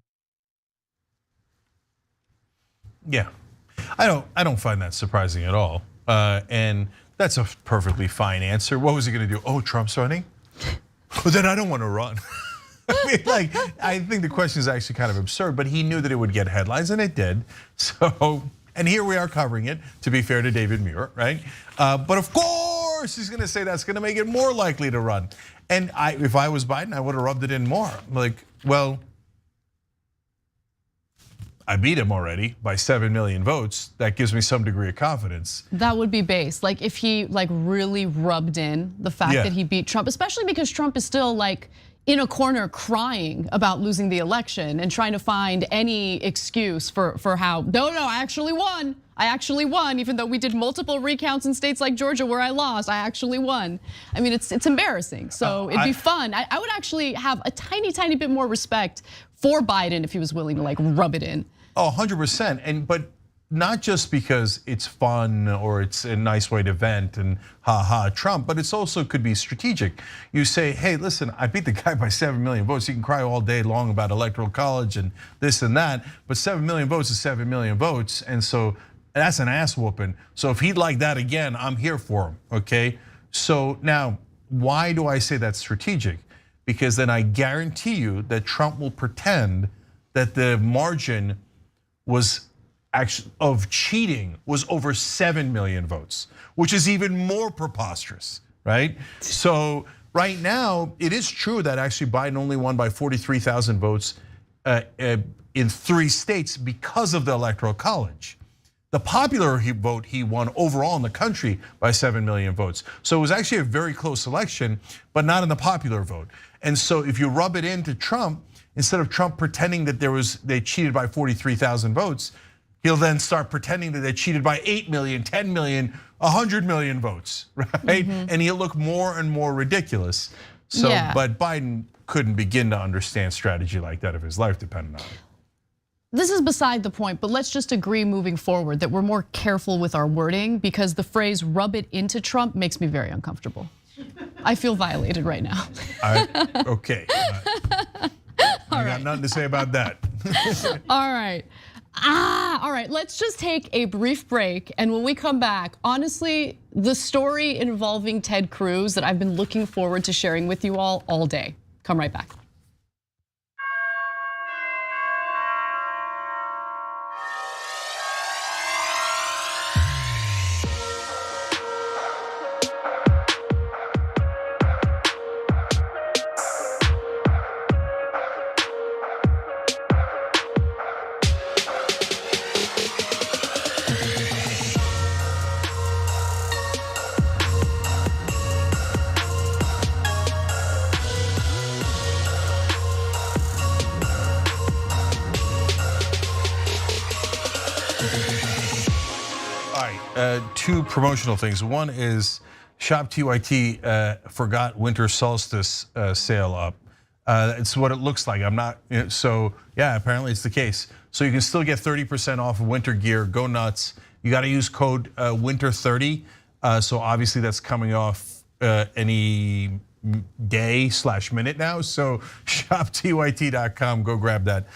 Yeah, I don't find that surprising at all. And that's a perfectly fine answer. What was he gonna do? Oh, Trump's running? Well, then I don't wanna run. I think the question is actually kind of absurd, but he knew that it would get headlines, and it did. So, and here we are covering it, to be fair to David Muir, right? But of course, he's gonna say that's gonna make it more likely to run. And if I was Biden, I would have rubbed it in more. Like, well, I beat him already by 7 million votes. That gives me some degree of confidence. That would be base. Like if he really rubbed in the fact that he beat Trump, especially because Trump is still in a corner crying about losing the election and trying to find any excuse for how, no, I actually won. I actually won, even though we did multiple recounts in states like Georgia where I lost, I actually won. I mean, it's embarrassing, so it'd be fun. I would actually have a tiny bit more respect for Biden if he was willing to rub it in. Oh, 100%, but not just because it's fun or it's a nice way to vent and Trump, but it's also could be strategic. You say, hey, listen, I beat the guy by 7 million votes. You can cry all day long about electoral college and this and that, but 7 million votes is 7 million votes, and so that's an ass whooping. So if he'd like that again, I'm here for him, okay? So now, why do I say that's strategic? Because then I guarantee you that Trump will pretend that the margin was actually of cheating was over 7 million votes, which is even more preposterous, right? So right now, it is true that actually Biden only won by 43,000 votes in 3 states because of the Electoral College. The popular vote he won overall in the country by 7 million votes. So it was actually a very close election, but not in the popular vote. And so if you rub it into Trump, instead of Trump pretending that they cheated by 43,000 votes, he'll then start pretending that they cheated by 8 million, 10 million, 100 million votes, right? And he'll look more and more ridiculous. So, but Biden couldn't begin to understand strategy like that if his life depended on it. This is beside the point, but let's just agree moving forward that we're more careful with our wording, because the phrase "rub it into Trump" makes me very uncomfortable. I feel violated right now. Okay, I got nothing to say about that. All right. All right, let's just take a brief break, and when we come back, honestly, the story involving Ted Cruz that I've been looking forward to sharing with you all day. Come right back. Two promotional things. One is Shop TYT forgot winter solstice sale up. It's what it looks like. I'm not, so yeah, apparently it's the case. So you can still get 30% off of winter gear. Go nuts. You got to use code winter30. So obviously that's coming off any day/minute now. So shoptyt.com. Go grab that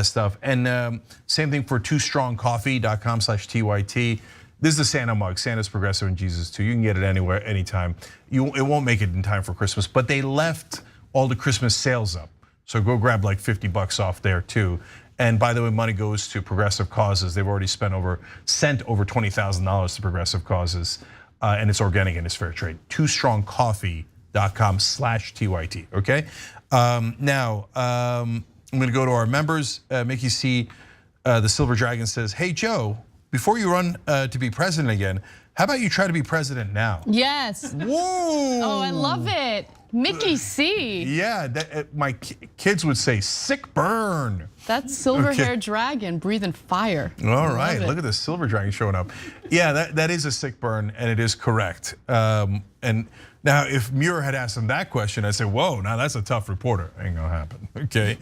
stuff. And same thing for twostrongcoffee.com/TYT. This is the Santa mug. Santa's progressive and Jesus too. You can get it anywhere, anytime. It won't make it in time for Christmas, but they left all the Christmas sales up. So go grab like $50 off there too. And by the way, money goes to progressive causes. They've already sent over $20,000 to progressive causes, and it's organic and it's fair trade. TwoStrongCoffee.com/TYT. Okay. Now I'm going to go to our members. Mickey C. The Silver Dragon says, "Hey Joe, before you run to be president again, how about you try to be president now?" Yes. Whoa. Oh, I love it. Mickey C. Yeah, my kids would say sick burn. That's silver-haired dragon breathing fire. All right, look at the silver dragon showing up. Yeah, that is a sick burn, and it is correct. And now, if Muir had asked him that question, I'd say, whoa, now that's a tough reporter. Ain't gonna happen, okay?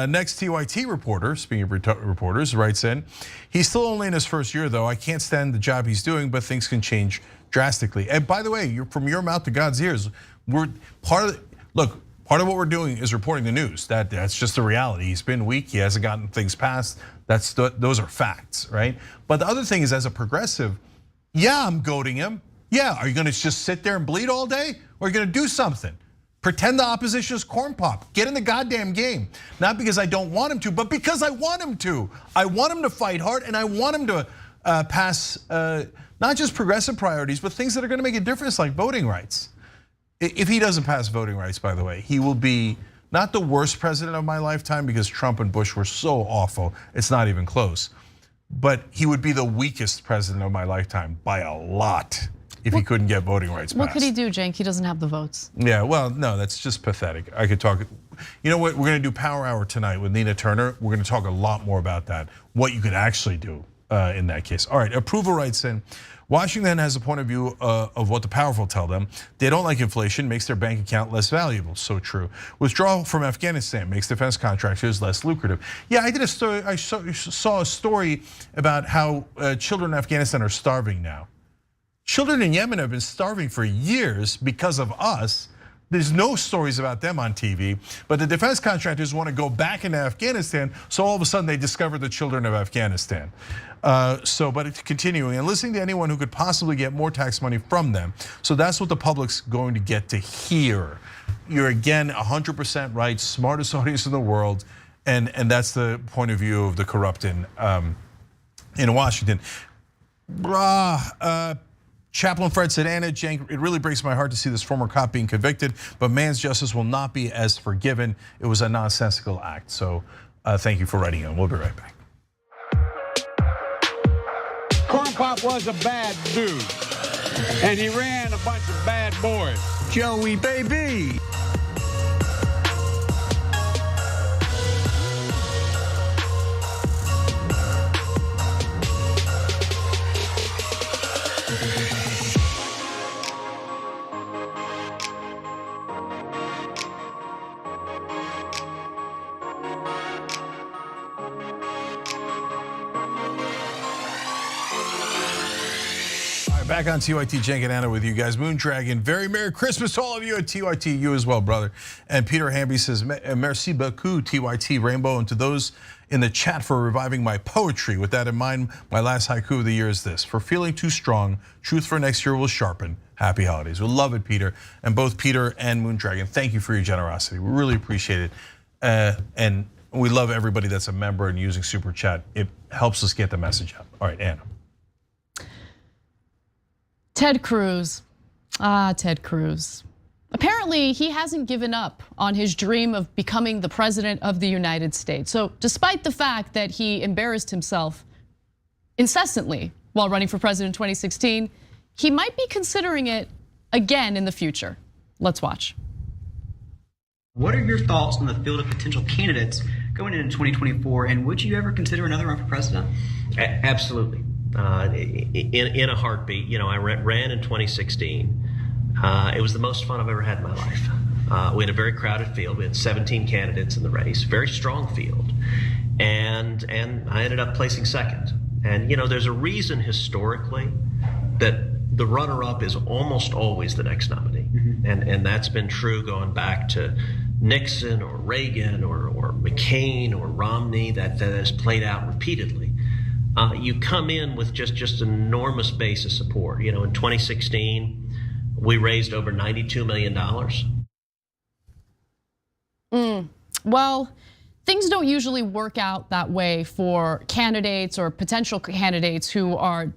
Next TYT reporter, speaking of reporters, writes in, he's still only in his first year though. I can't stand the job he's doing, but things can change drastically. And by the way, from your mouth to God's ears, we're part of what we're doing is reporting the news. That's just the reality. He's been weak, he hasn't gotten things passed. Those are facts, right? But the other thing is, as a progressive, yeah, I'm goading him. Yeah, are you gonna just sit there and bleed all day? Or are you gonna do something? Pretend the opposition is corn pop. Get in the goddamn game. Not because I don't want him to, but because I want him to. I want him to fight hard, and I want him to pass not just progressive priorities, but things that are gonna make a difference, like voting rights. If he doesn't pass voting rights, by the way, he will be not the worst president of my lifetime, because Trump and Bush were so awful, it's not even close. But he would be the weakest president of my lifetime by a lot if he couldn't get voting rights passed. What could he do, Cenk? He doesn't have the votes. Yeah, well, no, that's just pathetic. I could talk. You know what? We're going to do Power Hour tonight with Nina Turner. We're going to talk a lot more about that, what you could actually do in that case. All right, Approval writes in, Washington has a point of view of what the powerful tell them. They don't like inflation, makes their bank account less valuable. So true. Withdrawal from Afghanistan makes defense contractors less lucrative. Yeah, I did a story. I saw a story about how children in Afghanistan are starving now. Children in Yemen have been starving for years because of us. There's no stories about them on TV, but the defense contractors want to go back into Afghanistan, so all of a sudden they discover the children of Afghanistan. But it's continuing and listening to anyone who could possibly get more tax money from them. So that's what the public's going to get to hear. You're again 100% right, smartest audience in the world, and that's the point of view of the corrupt in Washington. Chaplain Fred said, Anna, Cenk, it really breaks my heart to see this former cop being convicted, but man's justice will not be as forgiven. It was a nonsensical act. So thank you for writing in. We'll be right back. Corn Pop was a bad dude, and he ran a bunch of bad boys. Joey, baby. Back on TYT, Cenk and Anna with you guys. Moon Dragon, very Merry Christmas to all of you at TYT, you as well, brother. And Peter Hamby says, merci beaucoup, TYT Rainbow, and to those in the chat for reviving my poetry. With that in mind, my last haiku of the year is this: for feeling too strong, truth for next year will sharpen. Happy holidays. We love it, Peter. And both Peter and Moon Dragon, thank you for your generosity. We really appreciate it. And we love everybody that's a member and using Super Chat. It helps us get the message out. All right, Anna. Ted Cruz, Ted Cruz. Apparently, he hasn't given up on his dream of becoming the president of the United States. So despite the fact that he embarrassed himself incessantly while running for president in 2016, he might be considering it again in the future. Let's watch. What are your thoughts on the field of potential candidates going into 2024, and would you ever consider another run for president? Absolutely. In a heartbeat. You know, I ran in 2016. It was the most fun I've ever had in my life. We had a very crowded field. We had 17 candidates in the race, very strong field, and I ended up placing second. And you know, there's a reason historically that the runner-up is almost always the next nominee, and that's been true going back to Nixon or Reagan or McCain or Romney. That has played out repeatedly. you come in with just an enormous base of support. You know, in 2016, we raised over $92 million. Well, things don't usually work out that way for candidates or potential candidates who are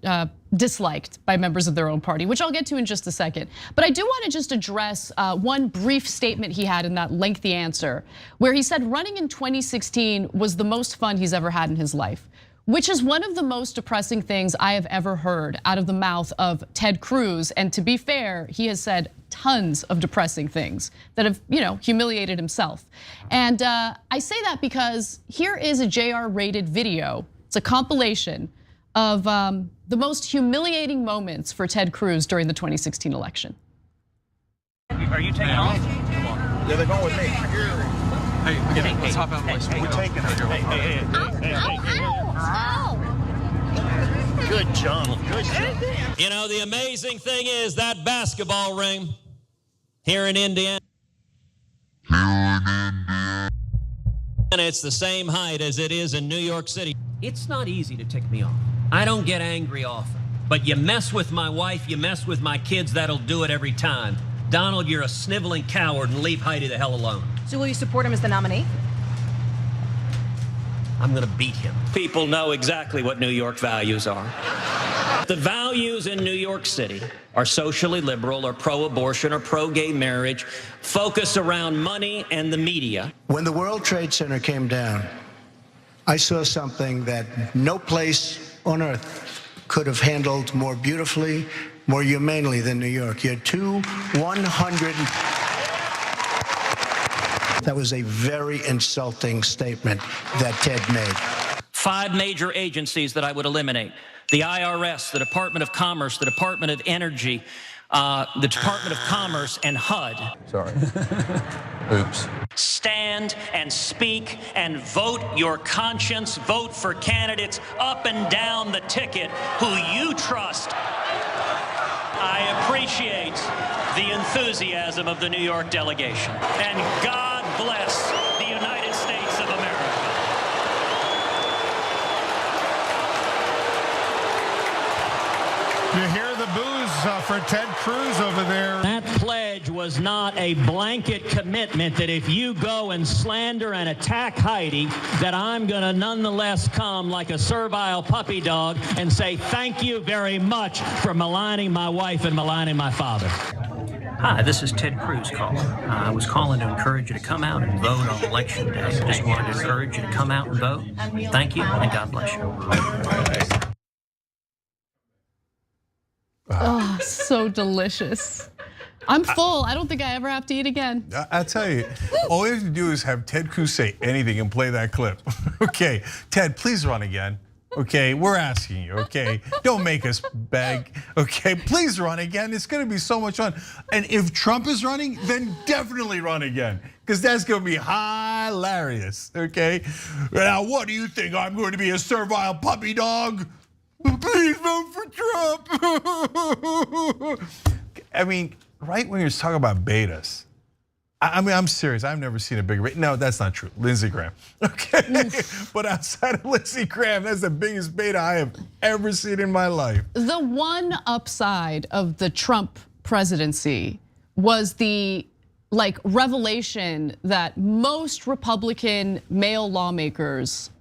disliked by members of their own party, which I'll get to in just a second. But I do want to just address one brief statement he had in that lengthy answer, where he said running in 2016 was the most fun he's ever had in his life, which is one of the most depressing things I have ever heard out of the mouth of Ted Cruz. And to be fair, he has said tons of depressing things that have, humiliated himself. And I say that because here is a JR-rated video. It's a compilation of the most humiliating moments for Ted Cruz during the 2016 election. Are you taking off? Yeah, they're going with me. Hey, let's hop out. We're taking it. Good job. Good job. You know, the amazing thing is that basketball ring here in Indiana. It's the same height as it is in New York City. It's not easy to tick me off. I don't get angry often. But you mess with my wife, you mess with my kids, that'll do it every time. Donald, you're a sniveling coward, and leave Heidi the hell alone. So will you support him as the nominee? I'm gonna beat him. People know exactly what New York values are. The values in New York City are socially liberal or pro-abortion or pro-gay marriage, focus around money and the media. When the World Trade Center came down, I saw something that no place on earth could have handled more beautifully, more humanely than New York. You had 100. That was a very insulting statement that Ted made. 5 major agencies that I would eliminate: the IRS, the Department of Commerce, the Department of Energy, the Department of Commerce, and HUD. Sorry. Oops. Stand and speak and vote your conscience. Vote for candidates up and down the ticket who you trust. I appreciate the enthusiasm of the New York delegation. And God bless the United States of America. You hear the boos for Ted Cruz over there. That pledge was not a blanket commitment that if you go and slander and attack Heidi, that I'm going to nonetheless come like a servile puppy dog and say thank you very much for maligning my wife and maligning my father. Hi, this is Ted Cruz calling. I was calling to encourage you to come out and vote on Election Day. Just wanted to encourage you to come out and vote. Thank you, and God bless you. Oh, so delicious. I'm full. I don't think I ever have to eat again. I tell you, all you have to do is have Ted Cruz say anything and play that clip. Okay, Ted, please run again. Okay, we're asking you, okay? Don't make us beg, okay? Please run again, it's gonna be so much fun. And if Trump is running, then definitely run again, because that's gonna be hilarious, okay? Now, what do you think, I'm going to be a servile puppy dog? Please vote for Trump. I mean, right when you're talking about betas, I mean, I'm serious. I've never seen a bigger beta. No, that's not true. Lindsey Graham. Okay, but outside of Lindsey Graham, that's the biggest beta I have ever seen in my life. The one upside of the Trump presidency was the revelation that most Republican male lawmakers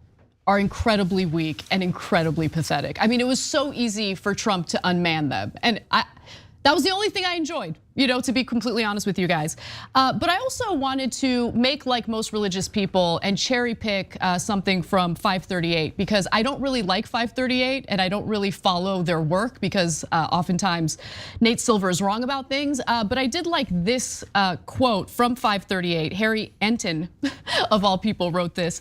are incredibly weak and incredibly pathetic. I mean, it was so easy for Trump to unman them, and that was the only thing I enjoyed, to be completely honest with you guys. But I also wanted to make like most religious people and cherry pick something from 538, because I don't really like 538 and I don't really follow their work because oftentimes Nate Silver is wrong about things. But I did like this quote from 538. Harry Enton, of all people, wrote this.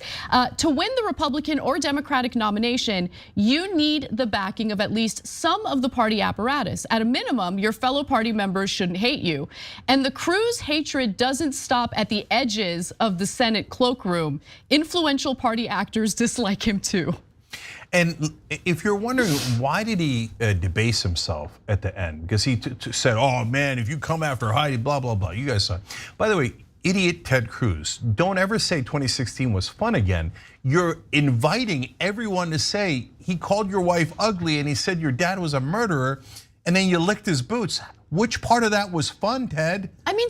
To win the Republican or Democratic nomination, you need the backing of at least some of the party apparatus. At a minimum, your fellow party members shouldn't hate you. And the Cruz hatred doesn't stop at the edges of the Senate cloakroom. Influential party actors dislike him too. And if you're wondering, why did he debase himself at the end? Because he said, oh man, if you come after Heidi, blah, blah, blah. You guys saw. By the way, idiot Ted Cruz, don't ever say 2016 was fun again. You're inviting everyone to say he called your wife ugly and he said your dad was a murderer, and then you licked his boots. Which part of that was fun, Ted? I mean,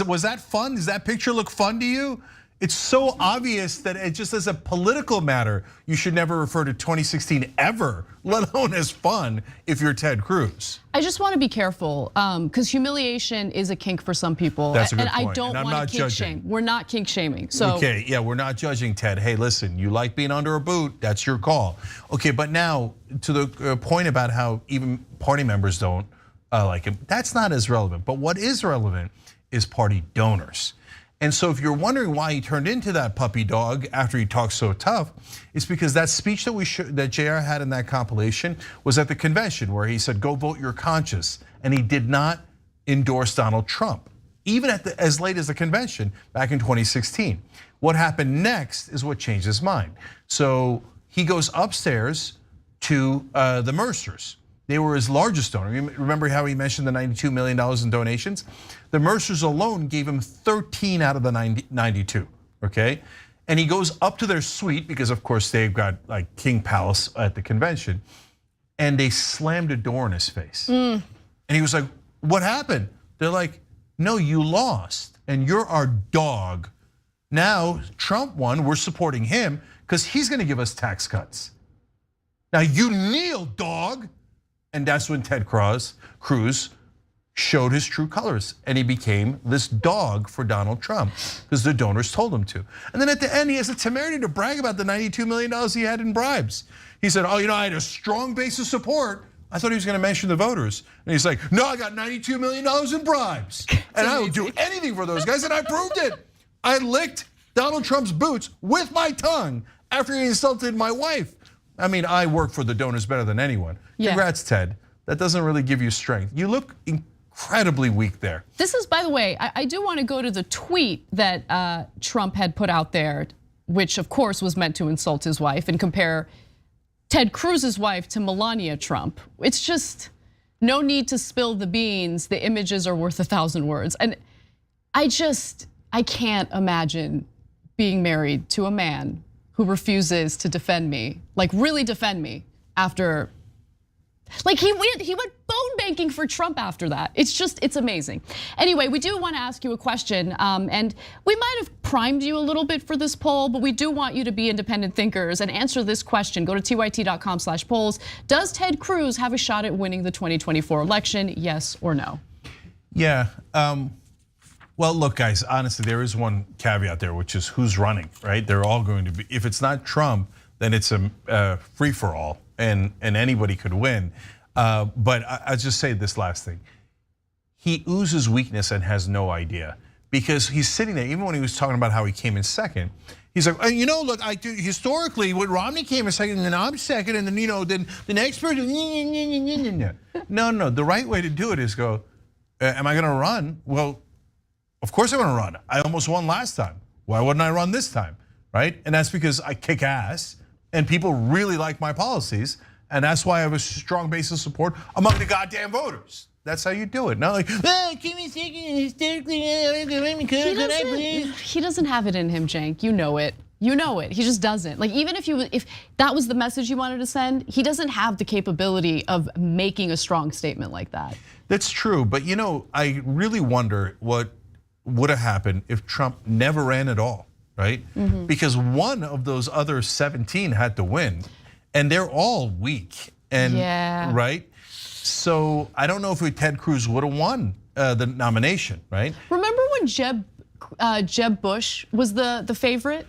was that fun? Does that picture look fun to you? It's so obvious that it just as a political matter, you should never refer to 2016 ever, let alone as fun if you're Ted Cruz. I just want to be careful because humiliation is a kink for some people. That's a good and point. I don't want to kink shame. We're not kink shaming. So okay, yeah, we're not judging, Ted. Hey, listen, you like being under a boot, that's your call. Okay, but now to the point about how even party members don't like him, that's not as relevant. But what is relevant is party donors. And so if you're wondering why he turned into that puppy dog after he talked so tough, it's because that speech that JR had in that compilation was at the convention where he said, go vote your conscience. And he did not endorse Donald Trump, even as late as the convention back in 2016. What happened next is what changed his mind. So he goes upstairs to the Mercers. They were his largest donor. Remember how he mentioned the $92 million in donations? The Mercers alone gave him 13 out of the 92, okay? And he goes up to their suite because of course they've got like King Palace at the convention, and they slammed a door in his face. And he was like, what happened? They're like, no, you lost and you're our dog. Now Trump won, we're supporting him because he's gonna give us tax cuts. Now you kneel, dog. And that's when Ted Cruz showed his true colors and he became this dog for Donald Trump because the donors told him to. And then at the end, he has the temerity to brag about the $92 million he had in bribes. He said, oh, I had a strong base of support. I thought he was gonna mention the voters. And he's like, no, I got $92 million in bribes. And I will do anything for those guys, and I proved it. I licked Donald Trump's boots with my tongue after he insulted my wife. I mean, I work for the donors better than anyone. Congrats, Ted. That doesn't really give you strength. You look incredibly weak there. This is, by the way, I do want to go to the tweet that Trump had put out there, which of course was meant to insult his wife and compare Ted Cruz's wife to Melania Trump. It's just no need to spill the beans. The images are worth 1,000 words. And I can't imagine being married to a man who refuses to defend me, like really defend me after, like he went phone banking for Trump after that. It's amazing. Anyway, we do want to ask you a question, and we might have primed you a little bit for this poll, but we do want you to be independent thinkers and answer this question. Go to tyt.com/polls. Does Ted Cruz have a shot at winning the 2024 election? Yes or no? Yeah. Well, look, guys, honestly, there is one caveat there, which is who's running, right? They're all going to be, if it's not Trump, then it's a free for all and anybody could win. But I'll just say this last thing. He oozes weakness and has no idea because he's sitting there, even when he was talking about how he came in second, he's like, look, I do historically when Romney came in second and then I'm second and then, then the next person, no, the right way to do it is go, am I gonna run? Well, of course I'm gonna run. I almost won last time. Why wouldn't I run this time, right? And that's because I kick ass and people really like my policies. And that's why I have a strong base of support among the goddamn voters. That's how you do it. Not like, give me a second, hysterically, he doesn't have it in him, Cenk. You know it. You know it. He just doesn't. Like even if that was the message you wanted to send, he doesn't have the capability of making a strong statement like that. That's true, but I really wonder what would have happened if Trump never ran at all, right? Because one of those other 17 had to win, and they're all weak, and right? So I don't know if Ted Cruz would have won the nomination, right? Remember when Jeb Bush was the favorite?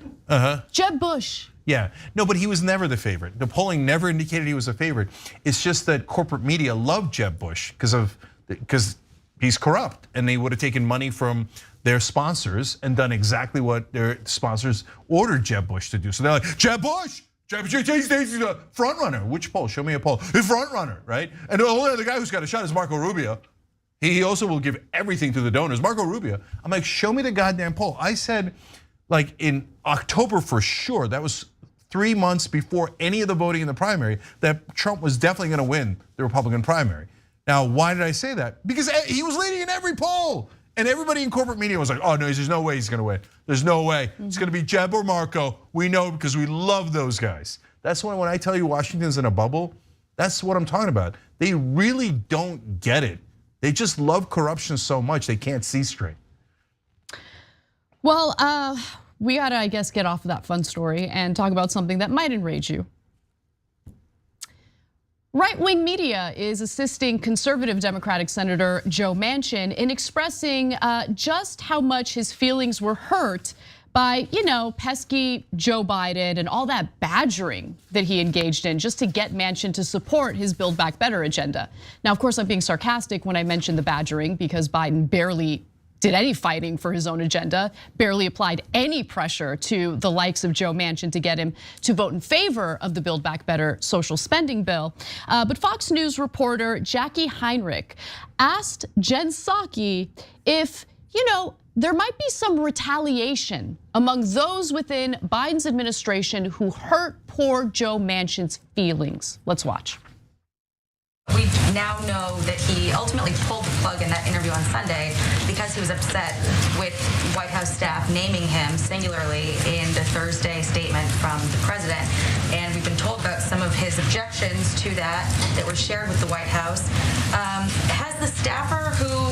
Jeb Bush. Yeah, no, but he was never the favorite. The polling never indicated he was a favorite. It's just that corporate media loved Jeb Bush because he's corrupt, and they would have taken money from their sponsors and done exactly what their sponsors ordered Jeb Bush to do. So they're like, Jeb Bush, he's the front runner. Which poll? Show me a poll. The front runner, right? And the only other guy who's got a shot is Marco Rubio. He also will give everything to the donors. Marco Rubio. I'm like, show me the goddamn poll. I said, like in October for sure, that was 3 months before any of the voting in the primary, that Trump was definitely gonna win the Republican primary. Now, why did I say that? Because he was leading in every poll. And everybody in corporate media was like, oh no, there's no way he's gonna win. There's no way. It's gonna be Jeb or Marco. We know because we love those guys. That's when I tell you Washington's in a bubble, that's what I'm talking about. They really don't get it. They just love corruption so much they can't see straight. Well, we gotta, I guess, get off of that fun story and talk about something that might enrage you. Right-wing media is assisting conservative Democratic Senator Joe Manchin in expressing just how much his feelings were hurt by, pesky Joe Biden and all that badgering that he engaged in just to get Manchin to support his Build Back Better agenda. Now, of course, I'm being sarcastic when I mention the badgering because Biden barely did any fighting for his own agenda, barely applied any pressure to the likes of Joe Manchin to get him to vote in favor of the Build Back Better social spending bill. But Fox News reporter Jackie Heinrich asked Jen Psaki if, there might be some retaliation among those within Biden's administration who hurt poor Joe Manchin's feelings. Let's watch. We now know that he ultimately pulled the plug in that interview on Sunday because he was upset with White House staff naming him singularly in the Thursday statement from the president. And we've been told about some of his objections to that were shared with the White House. Has the staffer who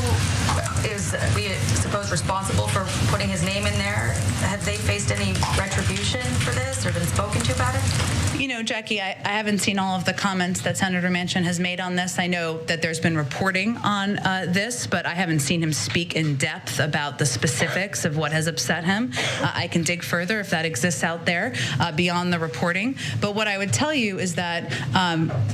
is, we suppose, responsible for putting his name in there, have they faced any retribution for this or been spoken to about it? Jackie, I haven't seen all of the comments that Senator Manchin has made on this. I know that there's been reporting on this, but I haven't seen him speak in depth about the specifics of what has upset him. I can dig further if that exists out there beyond the reporting. But what I would tell you is that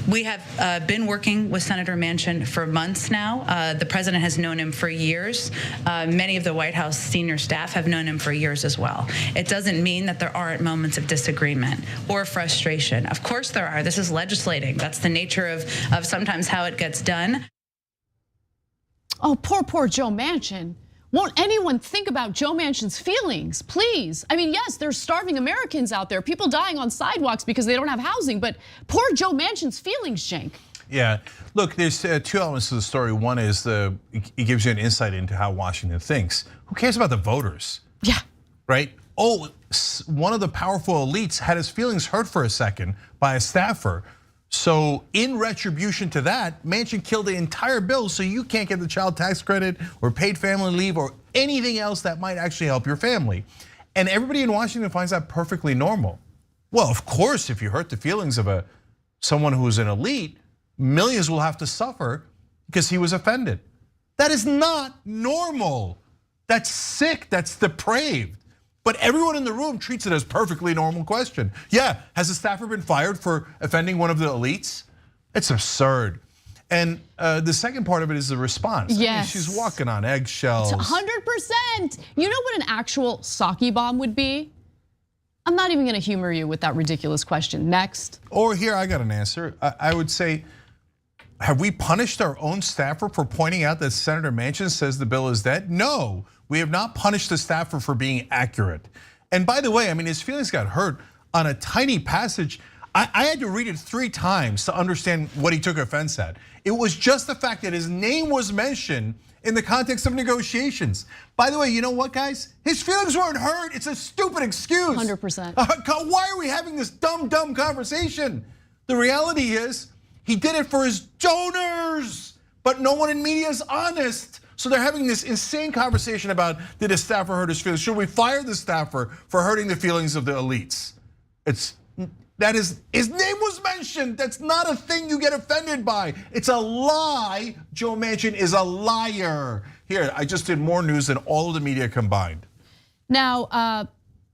we have been working with Senator Manchin for months now. The president has known him for years. Many of the White House senior staff have known him for years as well. It doesn't mean that there aren't moments of disagreement or frustration. Of course there are. This is legislating. That's the nature of sometimes how it gets done. Oh, poor Joe Manchin. Won't anyone think about Joe Manchin's feelings, please? I mean, yes, there's starving Americans out there, people dying on sidewalks because they don't have housing, but poor Joe Manchin's feelings, Cenk. Yeah, look, there's two elements to the story. One is it gives you an insight into how Washington thinks. Who cares about the voters? Yeah. Right? Oh, one of the powerful elites had his feelings hurt for a second by a staffer. So in retribution to that, Manchin killed the entire bill so you can't get the child tax credit or paid family leave or anything else that might actually help your family. And everybody in Washington finds that perfectly normal. Well, of course, if you hurt the feelings of someone who's an elite, millions will have to suffer because he was offended. That is not normal. That's sick, that's depraved. But everyone in the room treats it as perfectly normal question. Yeah, has a staffer been fired for offending one of the elites? It's absurd. And the second part of it is the response. Yes. I mean, she's walking on eggshells. 100%. You know what an actual Psaki bomb would be? I'm not even gonna humor you with that ridiculous question. Next. Or here, I got an answer. I would say, have we punished our own staffer for pointing out that Senator Manchin says the bill is dead? No, we have not punished the staffer for being accurate. And by the way, I mean, his feelings got hurt on a tiny passage. I had to read it 3 times to understand what he took offense at. It was just the fact that his name was mentioned in the context of negotiations. By the way, you know what, guys? His feelings weren't hurt. It's a stupid excuse. 100%. Why are we having this dumb conversation? The reality is, he did it for his donors, but no one in media is honest. So they're having this insane conversation about, did a staffer hurt his feelings? Should we fire the staffer for hurting the feelings of the elites? His name was mentioned. That's not a thing you get offended by. It's a lie. Joe Manchin is a liar. Here, I just did more news than all of the media combined. Now,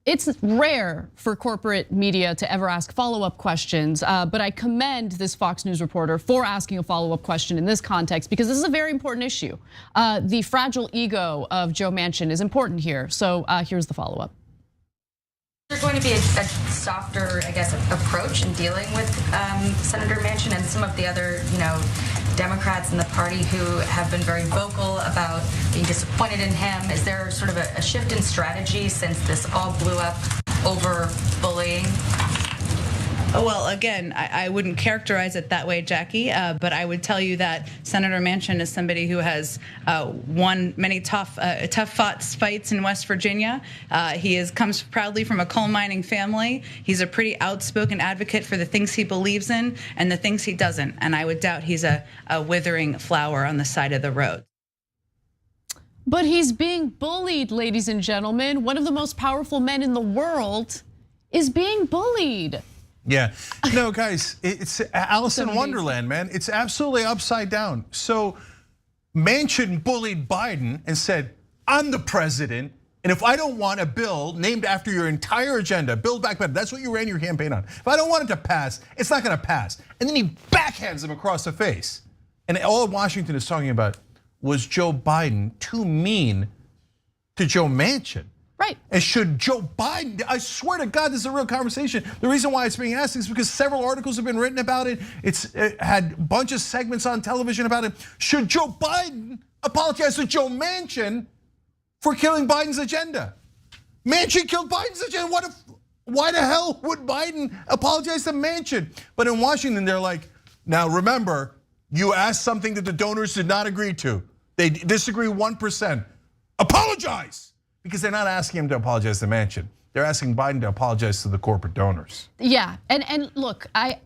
it's rare for corporate media to ever ask follow-up questions, but I commend this Fox News reporter for asking a follow-up question in this context because this is a very important issue. The fragile ego of Joe Manchin is important here, so here's the follow-up. Is there going to be a softer, I guess, approach in dealing with Senator Manchin and some of the other, Democrats in the party who have been very vocal about being disappointed in him? Is there sort of a shift in strategy since this all blew up over bullying? Well, again, I wouldn't characterize it that way, Jackie, but I would tell you that Senator Manchin is somebody who has won many tough fights in West Virginia. He comes proudly from a coal mining family. He's a pretty outspoken advocate for the things he believes in and the things he doesn't. And I would doubt he's a withering flower on the side of the road. But he's being bullied, ladies and gentlemen. One of the most powerful men in the world is being bullied. Yeah, no, guys, it's Alice in Wonderland, man. It's absolutely upside down. So Manchin bullied Biden and said, I'm the president, and if I don't want a bill named after your entire agenda, Build Back Better, that's what you ran your campaign on. If I don't want it to pass, it's not gonna pass. And then he backhands him across the face. And all Washington is talking about was Joe Biden too mean to Joe Manchin. Right. And should Joe Biden, I swear to God, this is a real conversation. The reason why it's being asked is because several articles have been written about it. It had a bunch of segments on television about it. Should Joe Biden apologize to Joe Manchin for killing Biden's agenda? Manchin killed Biden's agenda. Why the hell would Biden apologize to Manchin? But in Washington, they're like, now remember, you asked something that the donors did not agree to. They disagree 1%. Apologize. Because they're not asking him to apologize to Manchin. They're asking Biden to apologize to the corporate donors. Yeah, and look, I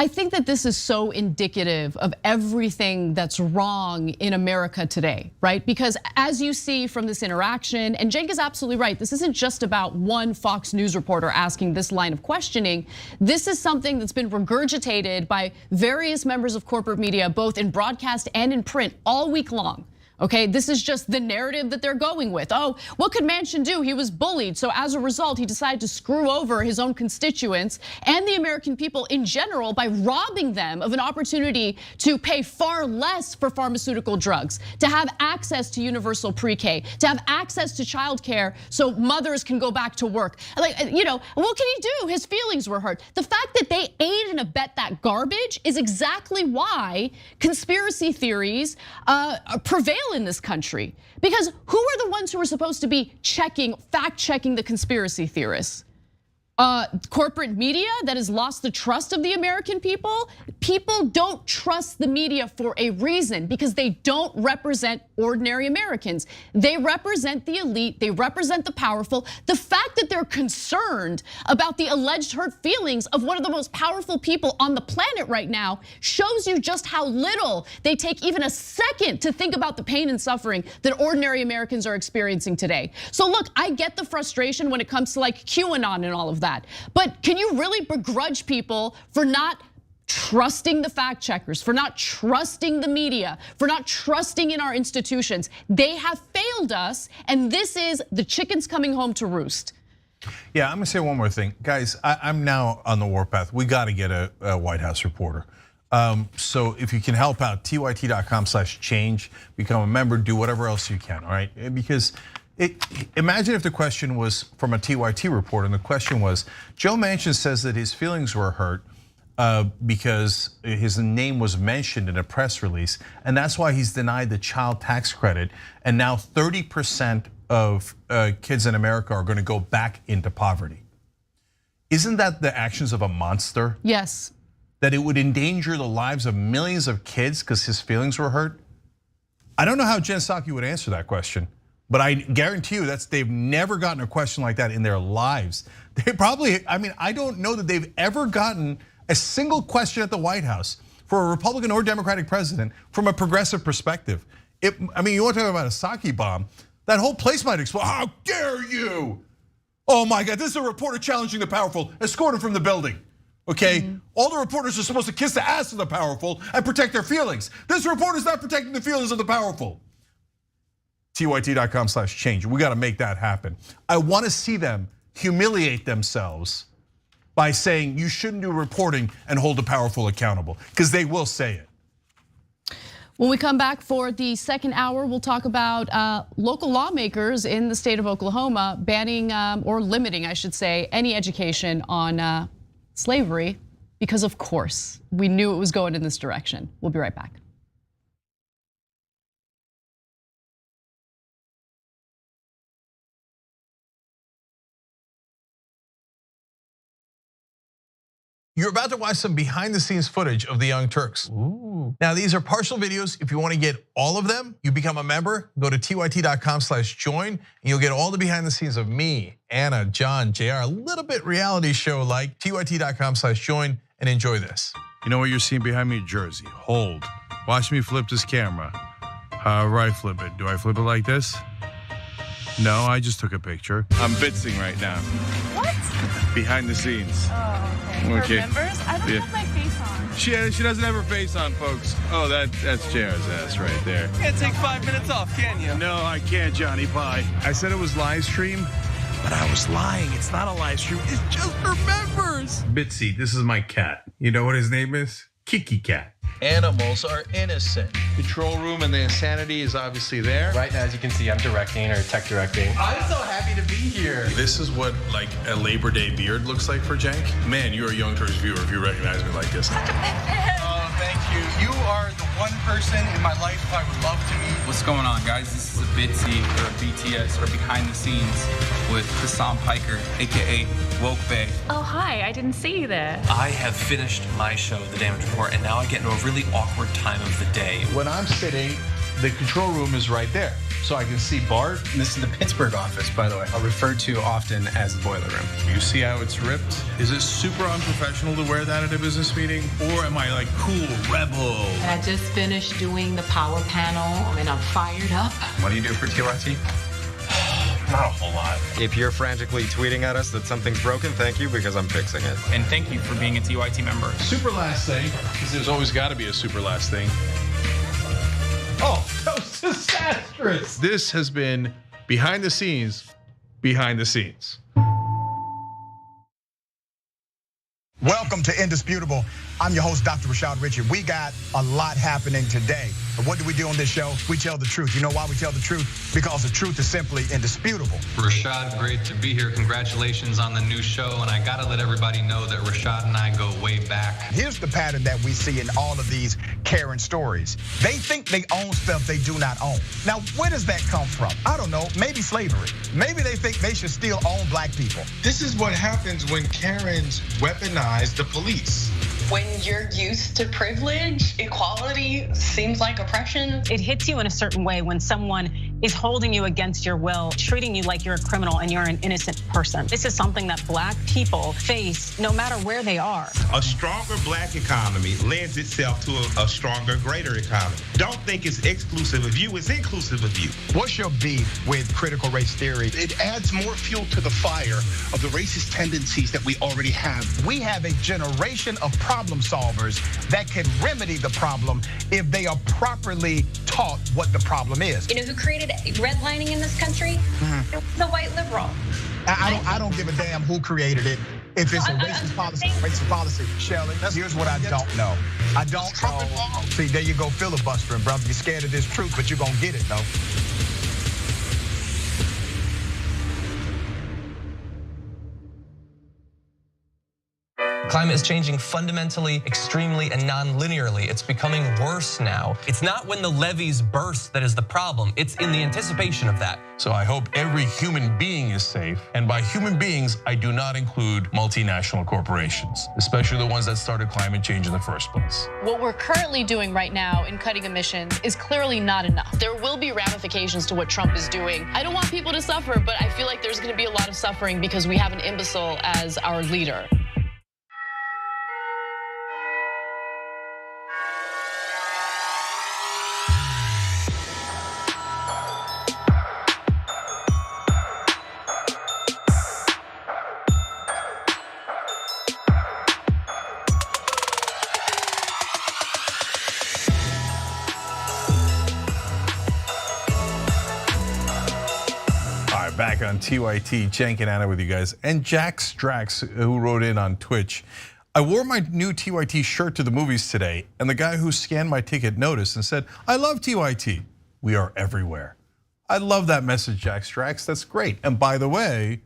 think that this is so indicative of everything that's wrong in America today, right? Because as you see from this interaction, and Cenk is absolutely right, this isn't just about one Fox News reporter asking this line of questioning. This is something that's been regurgitated by various members of corporate media, both in broadcast and in print, all week long. Okay, this is just the narrative that they're going with. Oh, what could Manchin do? He was bullied, so as a result, he decided to screw over his own constituents and the American people in general by robbing them of an opportunity to pay far less for pharmaceutical drugs, to have access to universal pre-K, to have access to childcare so mothers can go back to work. Like, what can he do? His feelings were hurt. The fact that they aid and abet that garbage is exactly why conspiracy theories prevail in this country, because who are the ones who are supposed to be fact-checking the conspiracy theorists? Corporate media that has lost the trust of the American people. People don't trust the media for a reason, because they don't represent ordinary Americans. They represent the elite, they represent the powerful. The fact that they're concerned about the alleged hurt feelings of one of the most powerful people on the planet right now shows you just how little they take even a second to think about the pain and suffering that ordinary Americans are experiencing today. So look, I get the frustration when it comes to like QAnon and all of that. But can you really begrudge people for not trusting the fact checkers, for not trusting the media, for not trusting in our institutions? They have failed us, and this is the chickens coming home to roost. Yeah, I'm gonna say one more thing. Guys, I'm now on the warpath. We gotta get a White House reporter. So if you can help out, tyt.com/change, become a member, do whatever else you can, all right? Because imagine if the question was from a TYT report, and the question was, Joe Manchin says that his feelings were hurt because his name was mentioned in a press release, and that's why he's denied the child tax credit. And now 30% of kids in America are gonna go back into poverty. Isn't that the actions of a monster? Yes. That it would endanger the lives of millions of kids because his feelings were hurt? I don't know how Jen Psaki would answer that question. But I guarantee you they've never gotten a question like that in their lives. They probably, I don't know that they've ever gotten a single question at the White House for a Republican or Democratic president from a progressive perspective. You want to talk about a Psaki bomb, that whole place might explode. How dare you? Oh my God, this is a reporter challenging the powerful, escort him from the building. Okay, all the reporters are supposed to kiss the ass of the powerful and protect their feelings. This reporter's not protecting the feelings of the powerful. tyt.com/change. We got to make that happen. I want to see them humiliate themselves by saying you shouldn't do reporting and hold the powerful accountable, because they will say it. When we come back for the second hour, we'll talk about local lawmakers in the state of Oklahoma banning or limiting, I should say, any education on slavery, because of course we knew it was going in this direction. We'll be right back. You're about to watch some behind the scenes footage of the Young Turks. Ooh. Now these are partial videos. If you want to get all of them, you become a member, go to tyt.com/join, and you'll get all the behind the scenes of me, Anna, John, JR, a little bit reality show like. tyt.com/join and enjoy this. You know what you're seeing behind me? Jersey, hold. Watch me flip this camera. However I flip it. Do I flip it like this? No, I just took a picture. I'm bitsing right now. What? Behind the scenes. Oh, okay. For members? I don't have my face on. She doesn't have her face on, folks. Oh, that's JR's ass right there. You can't take 5 minutes off, can you? No, I can't, Johnny Pie. I said it was live stream, but I was lying. It's not a live stream. It's just for members. Bitsy, this is my cat. You know what his name is? Kiki Cat. Animals are innocent. Control room and the insanity is obviously there. Right now, as you can see, I'm directing or tech directing. I'm so happy to be here. This is what like a Labor Day beard looks like for Jank. Man, you're a Young Turks viewer if you recognize me like this. Oh, thank you. You are the one person in my life I would love to meet. What's going on, guys? This is a Bitsy or a BTS or behind the scenes with Hassan Piker, aka Woke Bay. Oh, hi. I didn't see you there. I have finished my show, The Damage Report, and now I get into a really awkward time of the day. When I'm sitting, the control room is right there. So I can see Bart. This is the Pittsburgh office, by the way. I'll refer to often as the boiler room. You see how it's ripped? Is it super unprofessional to wear that at a business meeting? Or am I like cool, rebel? I just finished doing the power panel and I'm fired up. What do you do for TYT? Not a whole lot. If you're frantically tweeting at us that something's broken, thank you, because I'm fixing it. And thank you for being a TYT member. Super last thing, because there's always got to be a super last thing. Oh, that was disastrous. This has been behind the scenes, behind the scenes. Welcome to Indisputable. I'm your host, Dr. Rashad Richard. We got a lot happening today. But what do we do on this show? We tell the truth. You know why we tell the truth? Because the truth is simply indisputable. Rashad, great to be here. Congratulations on the new show. And I gotta let everybody know that Rashad and I go way back. Here's the pattern that we see in all of these Karen stories. They think they own stuff they do not own. Now, where does that come from? I don't know, maybe slavery. Maybe they think they should still own black people. This is what happens when Karens weaponize the police. When you're used to privilege, equality seems like oppression. It hits you in a certain way when someone is holding you against your will, treating you like you're a criminal and you're an innocent person. This is something that black people face no matter where they are. A stronger black economy lends itself to a stronger, greater economy. Don't think it's exclusive of you, it's inclusive of you. What's your beef with critical race theory? It adds more fuel to the fire of the racist tendencies that we already have. We have a generation of problem solvers that can remedy the problem if they are properly taught what the problem is. You know who created redlining in this country? It was the white liberal. I don't give a damn who created it. If it's a racist policy, Shelley, here's what I don't know. I don't know. See, there you go filibustering, brother. You're scared of this truth, but you're gonna get it, though. Climate is changing fundamentally, extremely, and non-linearly. It's becoming worse now. It's not when the levees burst that is the problem. It's in the anticipation of that. So I hope every human being is safe. And by human beings, I do not include multinational corporations, especially the ones that started climate change in the first place. What we're currently doing right now in cutting emissions is clearly not enough. There will be ramifications to what Trump is doing. I don't want people to suffer, but I feel like there's gonna be a lot of suffering because we have an imbecile as our leader. Back on TYT, Cenk and Anna with you guys. And Jack Strax, who wrote in on Twitch. I wore my new TYT shirt to the movies today, and the guy who scanned my ticket noticed and said, I love TYT. We are everywhere. I love that message, Jack Strax. That's great. And by the way,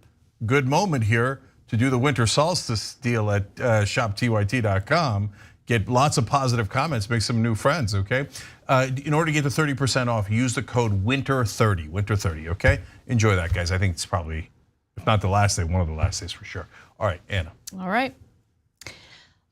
good moment here to do the winter solstice deal at shoptyt.com. Get lots of positive comments, make some new friends, okay? In order to get the 30% off, use the code WINTER30, WINTER30, okay? Enjoy that, guys. I think it's probably, if not the last day, one of the last days for sure. All right, Anna. All right.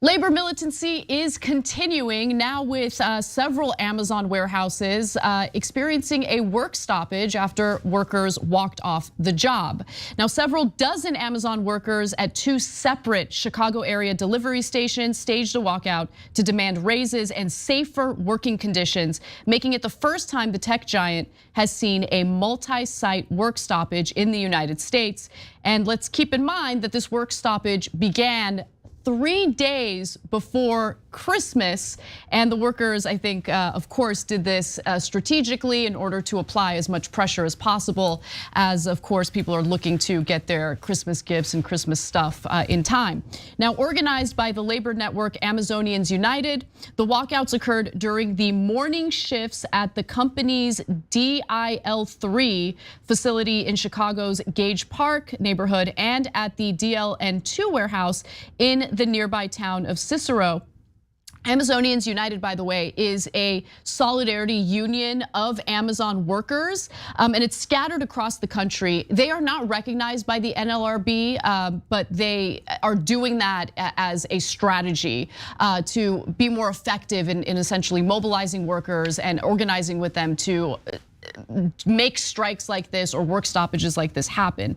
Labor militancy is continuing now with several Amazon warehouses experiencing a work stoppage after workers walked off the job. Now, several dozen Amazon workers at 2 separate Chicago area delivery stations staged a walkout to demand raises and safer working conditions, making it the first time the tech giant has seen a multi-site work stoppage in the United States. And let's keep in mind that this work stoppage began 3 days before Christmas, and the workers, I think, of course, did this strategically in order to apply as much pressure as possible, as of course people are looking to get their Christmas gifts and Christmas stuff in time. Now, organized by the labor network Amazonians United, the walkouts occurred during the morning shifts at the company's DIL3 facility in Chicago's Gage Park neighborhood and at the DLN2 warehouse in the nearby town of Cicero. Amazonians United, by the way, is a solidarity union of Amazon workers, and it's scattered across the country. They are not recognized by the NLRB, but they are doing that as a strategy to be more effective in essentially mobilizing workers and organizing with them to make strikes like this or work stoppages like this happen.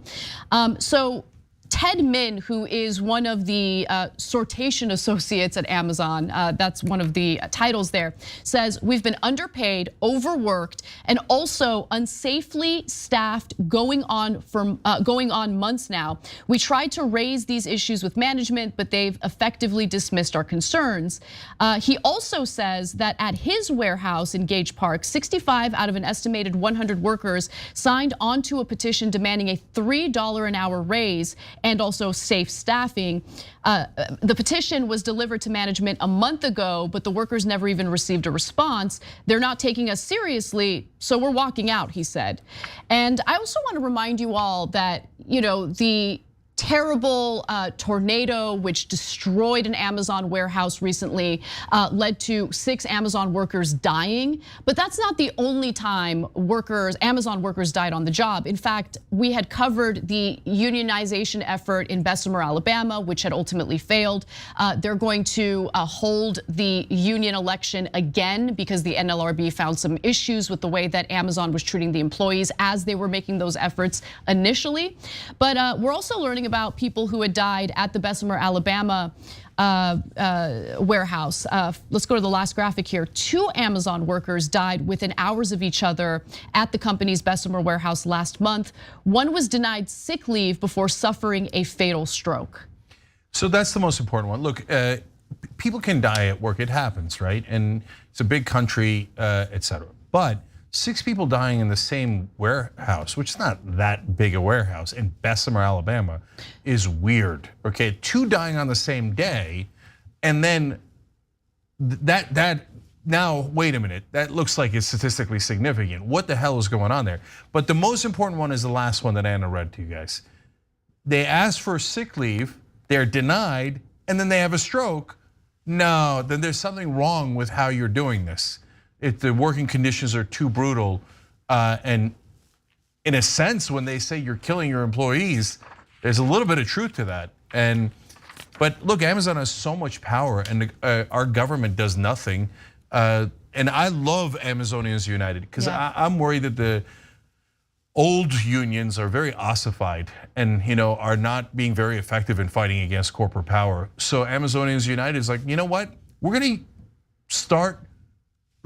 So Ted Min, who is one of the sortation associates at Amazon, that's one of the titles there, says we've been underpaid, overworked, and also unsafely staffed going on months now. We tried to raise these issues with management, but they've effectively dismissed our concerns. He also says that at his warehouse in Gage Park, 65 out of an estimated 100 workers signed onto a petition demanding a $3 an hour raise and also safe staffing. The petition was delivered to management a month ago, but the workers never even received a response. They're not taking us seriously, so we're walking out, he said. And I also want to remind you all that, the terrible tornado which destroyed an Amazon warehouse recently led to 6 Amazon workers dying. But that's not the only time Amazon workers died on the job. In fact, we had covered the unionization effort in Bessemer, Alabama, which had ultimately failed. They're going to hold the union election again because the NLRB found some issues with the way that Amazon was treating the employees as they were making those efforts initially. But we're also learning about people who had died at the Bessemer, Alabama warehouse. Let's go to the last graphic here. 2 Amazon workers died within hours of each other at the company's Bessemer warehouse last month. One was denied sick leave before suffering a fatal stroke. So that's the most important one. Look, people can die at work, it happens, right? And it's a big country, etc. But 6 people dying in the same warehouse, which is not that big a warehouse, in Bessemer, Alabama, is weird. Okay, 2 dying on the same day, and then that now, wait a minute, that looks like it's statistically significant. What the hell is going on there? But the most important one is the last one that Anna read to you guys. They ask for sick leave, they're denied, and then they have a stroke. No, then there's something wrong with how you're doing this. If the working conditions are too brutal, and in a sense, when they say you're killing your employees, there's a little bit of truth to that. But look, Amazon has so much power, and our government does nothing. And I love Amazonians United because I'm worried that the old unions are very ossified and are not being very effective in fighting against corporate power. So Amazonians United is like, you know what? We're going to start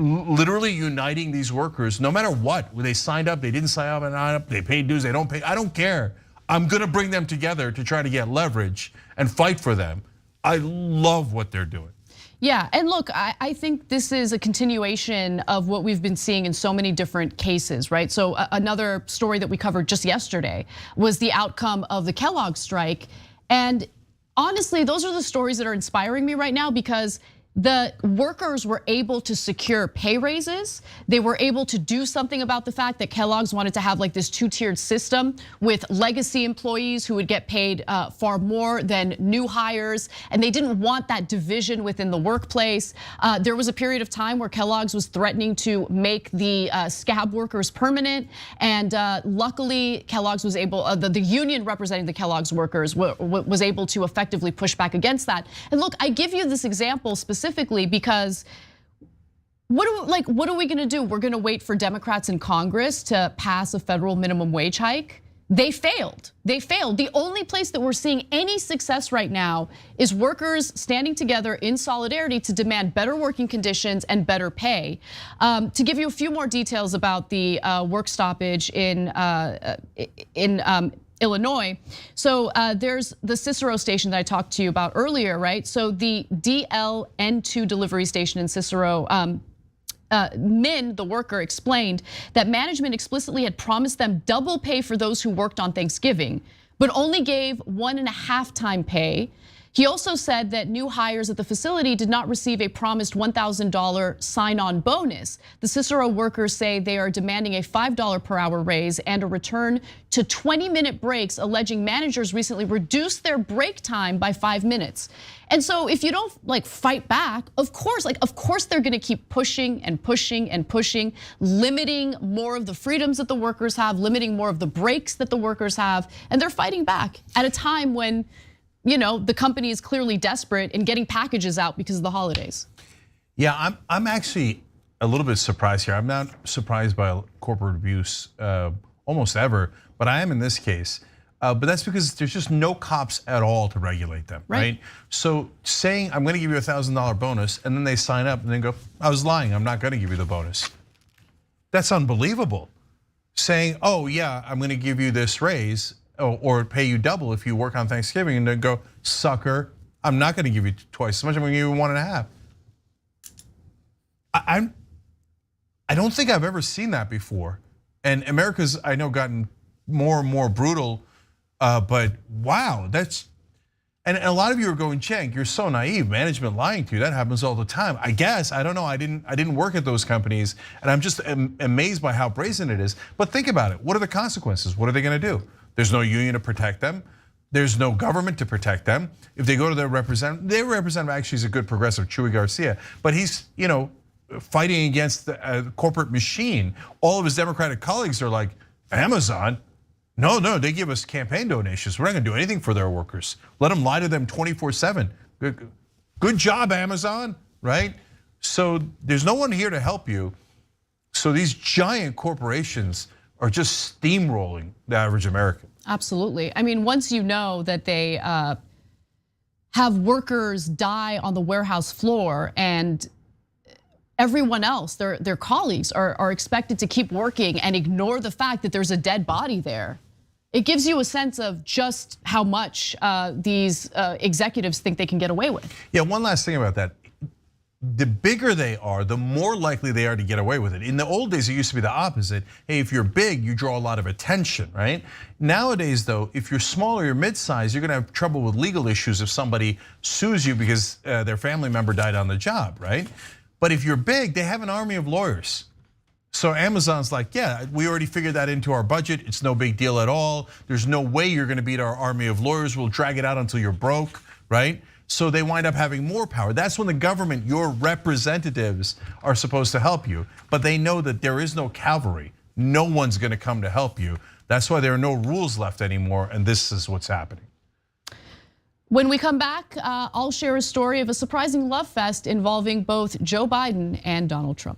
literally uniting these workers, no matter what. When they signed up, they didn't sign up, they paid dues, they don't pay. I don't care. I'm going to bring them together to try to get leverage and fight for them. I love what they're doing. Yeah, and look, I think this is a continuation of what we've been seeing in so many different cases, right? So another story that we covered just yesterday was the outcome of the Kellogg strike. And honestly, those are the stories that are inspiring me right now because the workers were able to secure pay raises. They were able to do something about the fact that Kellogg's wanted to have like this two-tiered system with legacy employees who would get paid far more than new hires. And they didn't want that division within the workplace. There was a period of time where Kellogg's was threatening to make the scab workers permanent. And luckily, Kellogg's was able, the union representing the Kellogg's workers was able to effectively push back against that. And look, I give you this example specifically because what are we gonna do? We're gonna wait for Democrats in Congress to pass a federal minimum wage hike? They failed. They failed. The only place that we're seeing any success right now is workers standing together in solidarity to demand better working conditions and better pay. To give you a few more details about the work stoppage in Illinois. So there's the Cicero station that I talked to you about earlier, right? So the DLN2 delivery station in Cicero, Min, the worker, explained that management explicitly had promised them double pay for those who worked on Thanksgiving, but only gave 1.5 times pay. He also said that new hires at the facility did not receive a promised $1,000 sign-on bonus. The Cicero workers say they are demanding a $5 per hour raise and a return to 20-minute breaks, alleging managers recently reduced their break time by 5 minutes. And so if you don't fight back, of course they're gonna keep pushing and pushing and pushing, limiting more of the freedoms that the workers have, limiting more of the breaks that the workers have, and they're fighting back at a time when the company is clearly desperate and getting packages out because of the holidays. Yeah, I'm actually a little bit surprised here. I'm not surprised by corporate abuse almost ever, but I am in this case. But that's because there's just no cops at all to regulate them, right? So saying I'm gonna give you a $1,000 bonus and then they sign up and then go, I was lying, I'm not gonna give you the bonus. That's unbelievable. Saying, oh yeah, I'm gonna give you this raise or pay you double if you work on Thanksgiving, and then go, sucker, I'm not gonna give you twice as much, I'm gonna give you 1.5. I don't think I've ever seen that before. And America's, I know, gotten more and more brutal, but wow, and a lot of you are going, Cenk, you're so naive, management lying to you, that happens all the time. I guess, I don't know, I didn't work at those companies, and I'm just amazed by how brazen it is. But think about it, what are the consequences? What are they gonna do? There's no union to protect them. There's no government to protect them. If they go to their representative actually is a good progressive, Chuy Garcia, but he's fighting against the corporate machine. All of his Democratic colleagues are like, Amazon? No, they give us campaign donations. We're not gonna do anything for their workers. Let them lie to them 24/7. Good job, Amazon, right? So there's no one here to help you. So these giant corporations are just steamrolling the average American. Absolutely. I mean, once you know that they have workers die on the warehouse floor and everyone else, their colleagues are expected to keep working and ignore the fact that there's a dead body there. It gives you a sense of just how much these executives think they can get away with. Yeah, one last thing about that. The bigger they are, the more likely they are to get away with it. In the old days, it used to be the opposite. Hey, if you're big, you draw a lot of attention, right? Nowadays, though, if you're small or you're mid-sized, you're gonna have trouble with legal issues if somebody sues you because their family member died on the job, right? But if you're big, they have an army of lawyers. So Amazon's like, yeah, we already figured that into our budget. It's no big deal at all. There's no way you're gonna beat our army of lawyers. We'll drag it out until you're broke, right? So they wind up having more power. That's when the government, your representatives, are supposed to help you. But they know that there is no cavalry. No one's gonna come to help you. That's why there are no rules left anymore, and this is what's happening. When we come back, I'll share a story of a surprising love fest involving both Joe Biden and Donald Trump.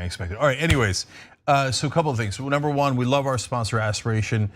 expected. All right, anyways, so a couple of things. Number one, we love our sponsor Aspiration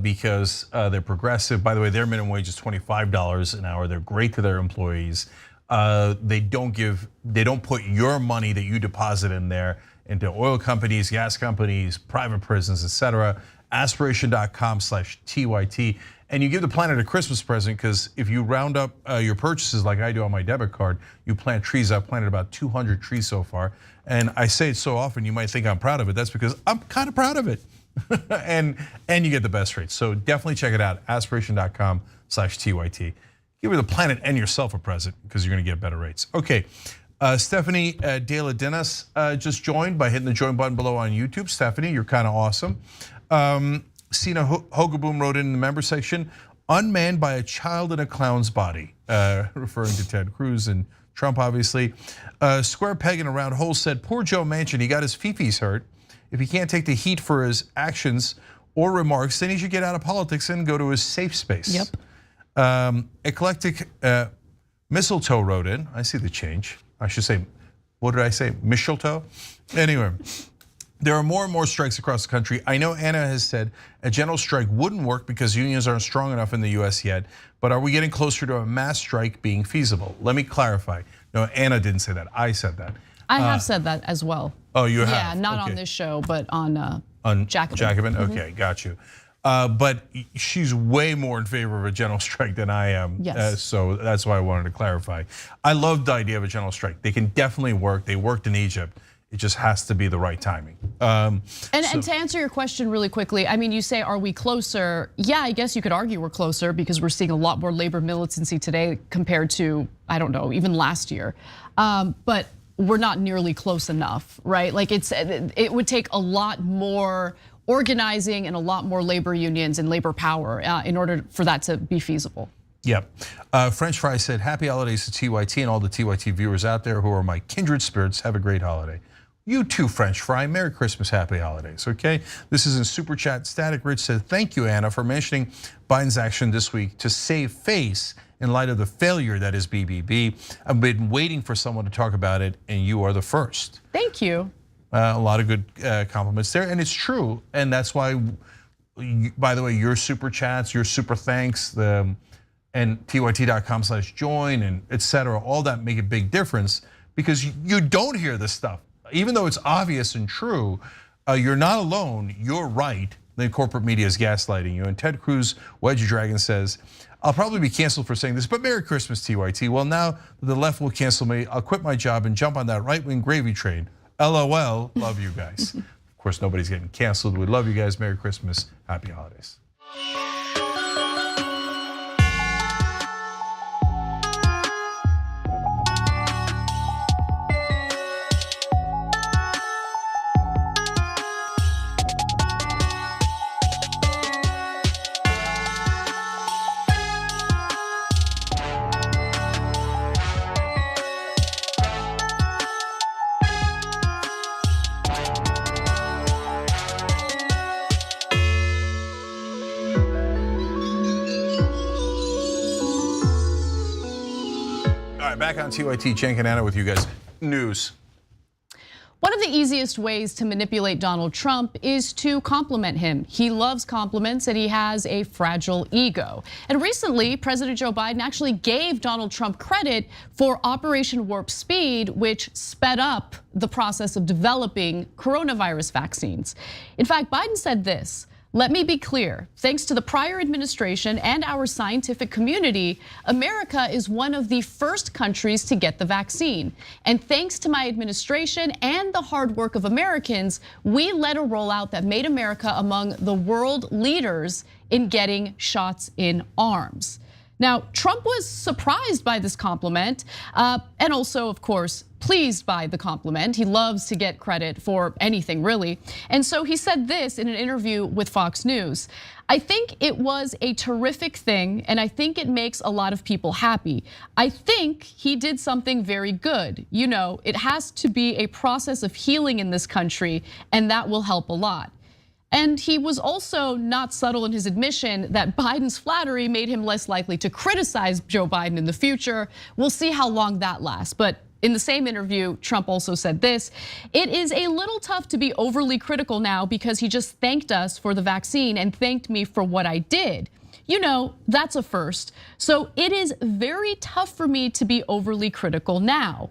because they're progressive. By the way, their minimum wage is $25 an hour. They're great to their employees. They don't put your money that you deposit in there into oil companies, gas companies, private prisons, etc. Aspiration.com/TYT. And you give the planet a Christmas present because if you round up your purchases like I do on my debit card, you plant trees. I've planted about 200 trees so far. And I say it so often, you might think I'm proud of it. That's because I'm kind of proud of it. and you get the best rates. So definitely check it out, aspiration.com/TYT. Give the planet and yourself a present because you're gonna get better rates. Okay, Stephanie De La Dinas just joined by hitting the join button below on YouTube. Stephanie, you're kind of awesome. Sina Hogaboom wrote in the member section, unmanned by a child in a clown's body, referring to Ted Cruz and Trump, obviously. Square peg in a round hole said, poor Joe Manchin, he got his fifis hurt. If he can't take the heat for his actions or remarks, then he should get out of politics and go to his safe space. Yep. Eclectic Mistletoe wrote in, I see the change. I should say, what did I say, mistletoe? Anyway, there are more and more strikes across the country. I know Anna has said a general strike wouldn't work because unions aren't strong enough in the US yet, but are we getting closer to a mass strike being feasible? Let me clarify. No, Anna didn't say that, I said that. I have said that as well. Oh, you have? Yeah, not on this show, but on Jacobin. Jacobin, okay, got you. But she's way more in favor of a general strike than I am. Yes. So that's why I wanted to clarify. I love the idea of a general strike. They can definitely work. They worked in Egypt. It just has to be the right timing. And to answer your question really quickly, I mean, you say, are we closer? Yeah, I guess you could argue we're closer because we're seeing a lot more labor militancy today compared to, I don't know, even last year. But we're not nearly close enough, right? Like it would take a lot more organizing and a lot more labor unions and labor power in order for that to be feasible. Yep. French Fry said, happy holidays to TYT and all the TYT viewers out there who are my kindred spirits. Have a great holiday. You too, French Fry. Merry Christmas, happy holidays, okay? This is in Super Chat. Static Rich said, thank you, Anna, for mentioning Biden's action this week to save face in light of the failure that is BBB. I've been waiting for someone to talk about it, and you are the first. Thank you. A lot of good compliments there, and it's true. And that's why, by the way, your Super Chats, your Super Thanks, and tyt.com/join and etc. all that make a big difference because you don't hear this stuff. Even though it's obvious and true, you're not alone, you're right. The corporate media is gaslighting you. And Ted Cruz, Wedgie Dragon says, I'll probably be canceled for saying this, but Merry Christmas, TYT. Well, now the left will cancel me. I'll quit my job and jump on that right-wing gravy train. LOL, love you guys. Of course, nobody's getting canceled. We love you guys. Merry Christmas, happy holidays. Back on TYT, Cenk and Anna with you guys. News. One of the easiest ways to manipulate Donald Trump is to compliment him. He loves compliments and he has a fragile ego. And recently, President Joe Biden actually gave Donald Trump credit for Operation Warp Speed, which sped up the process of developing coronavirus vaccines. In fact, Biden said this, let me be clear, thanks to the prior administration and our scientific community, America is one of the first countries to get the vaccine. And thanks to my administration and the hard work of Americans, we led a rollout that made America among the world leaders in getting shots in arms. Now, Trump was surprised by this compliment and also, of course, pleased by the compliment. He loves to get credit for anything, really. And so he said this in an interview with Fox News. I think it was a terrific thing, and I think it makes a lot of people happy. I think he did something very good. You know, it has to be a process of healing in this country, and that will help a lot. And he was also not subtle in his admission that Biden's flattery made him less likely to criticize Joe Biden in the future. We'll see how long that lasts, but In the same interview, Trump also said this: "It is a little tough to be overly critical now because he just thanked us for the vaccine and thanked me for what I did. You know, that's a first. So it is very tough for me to be overly critical now."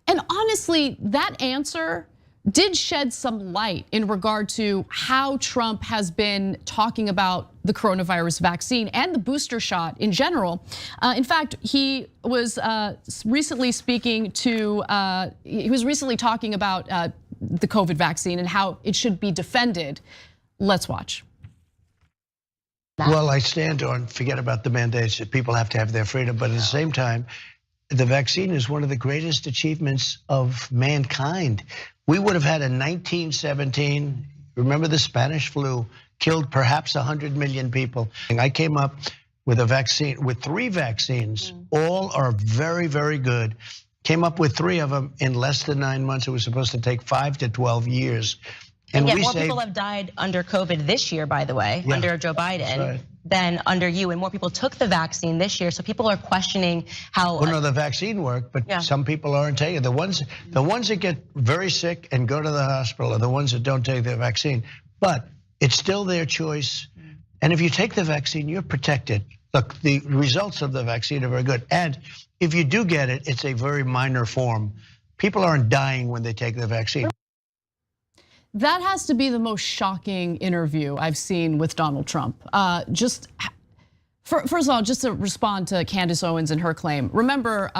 And honestly, that answer did shed some light in regard to how Trump has been talking about the coronavirus vaccine and the booster shot in general. In fact, he was recently talking about the COVID vaccine and how it should be defended. Let's watch. Well, I stand on, forget about the mandates, that people have to have their freedom, but at the same time, the vaccine is one of the greatest achievements of mankind. We would have had in 1917, remember the Spanish flu, killed perhaps 100 million people. And I came up with a vaccine, with 3 vaccines, all are very, very good. Came up with 3 of them in less than 9 months. It was supposed to take 5 to 12 years. And yet more people have died under COVID this year, by the way, under Joe Biden, than under you. And more people took the vaccine this year. So people are questioning how. Well, no, the vaccine worked, but some people aren't taking it. The ones that get very sick and go to the hospital are the ones that don't take the vaccine. But it's still their choice. And if you take the vaccine, you're protected. Look, the results of the vaccine are very good. And if you do get it, it's a very minor form. People aren't dying when they take the vaccine. That has to be the most shocking interview I've seen with Donald Trump. First of all, just to respond to Candace Owens and her claim. Remember,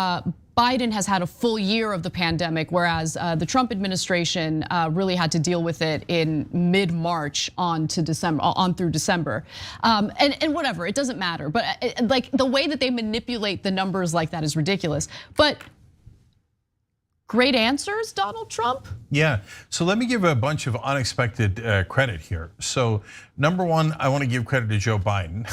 Biden has had a full year of the pandemic, whereas the Trump administration really had to deal with it in mid-March on through December. And whatever, it doesn't matter. But like the way that they manipulate the numbers like that is ridiculous. But great answers, Donald Trump? Yeah, so let me give a bunch of unexpected credit here. So number one, I wanna give credit to Joe Biden.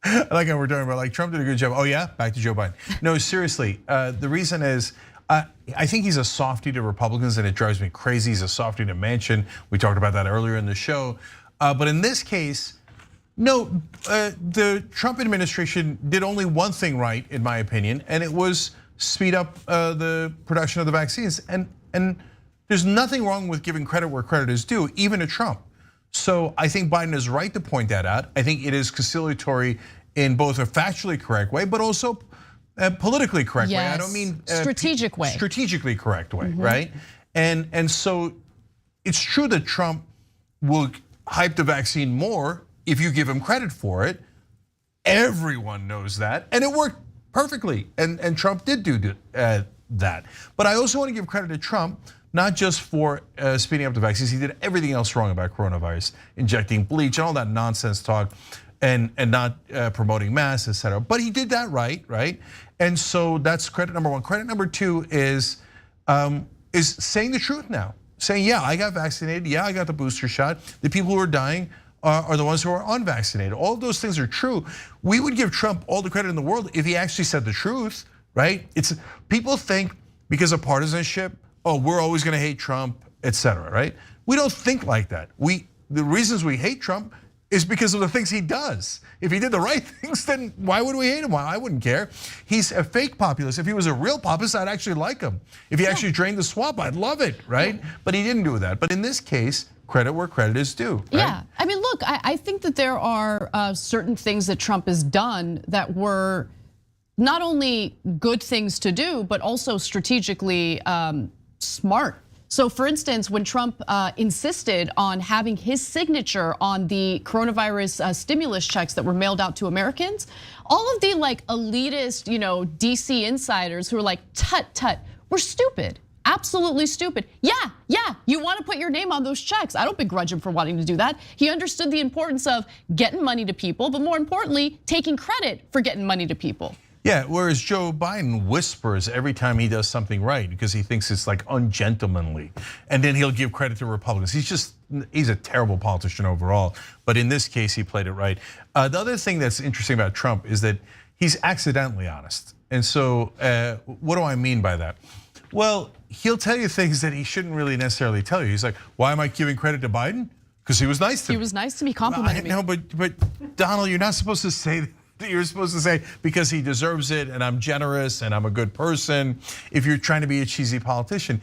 I like how we're talking about like Trump did a good job. Oh yeah, back to Joe Biden. No, seriously, the reason is, I think he's a softie to Republicans and it drives me crazy. He's a softie to Manchin. We talked about that earlier in the show. But in this case, no, the Trump administration did only one thing right, in my opinion, and it was speed up the production of the vaccines. And there's nothing wrong with giving credit where credit is due, even to Trump. So I think Biden is right to point that out. I think it is conciliatory in both a factually correct way, but also a politically correct way. I don't mean strategic way. Strategically correct way, right? And so it's true that Trump will hype the vaccine more if you give him credit for it. Everyone knows that, and it worked perfectly, and Trump did do that. But I also want to give credit to Trump, not just for speeding up the vaccines. He did everything else wrong about coronavirus, injecting bleach and all that nonsense talk, and not promoting masks, etc. But he did that right? And so that's credit number one. Credit number two is saying the truth now. Saying, yeah, I got vaccinated, yeah, I got the booster shot. The people who are dying are the ones who are unvaccinated. All of those things are true. We would give Trump all the credit in the world if he actually said the truth, right? People think because of partisanship, oh, we're always gonna hate Trump, etc. right? We don't think like that. The reasons we hate Trump is because of the things he does. If he did the right things, then why would we hate him? Well, I wouldn't care. He's a fake populist. If he was a real populist, I'd actually like him. If he actually drained the swamp, I'd love it, right? But he didn't do that. But in this case, credit where credit is due. Right? Yeah, I mean, look, I think that there are certain things that Trump has done that were not only good things to do, but also strategically smart. So for instance, when Trump insisted on having his signature on the coronavirus stimulus checks that were mailed out to Americans, all of the like elitist, DC insiders who were like, tut, we're stupid. Absolutely stupid. Yeah, you want to put your name on those checks. I don't begrudge him for wanting to do that. He understood the importance of getting money to people, but more importantly, taking credit for getting money to people. Yeah, whereas Joe Biden whispers every time he does something right because he thinks it's like ungentlemanly. And then he'll give credit to Republicans. He's a terrible politician overall. But in this case, he played it right. The other thing that's interesting about Trump is that he's accidentally honest. And so what do I mean by that? Well, he'll tell you things that he shouldn't really necessarily tell you. He's like, why am I giving credit to Biden? Because he was nice to me. He was nice to me, complimented me. No, but Donald, you're not supposed to say You're supposed to say, because he deserves it and I'm generous and I'm a good person, if you're trying to be a cheesy politician.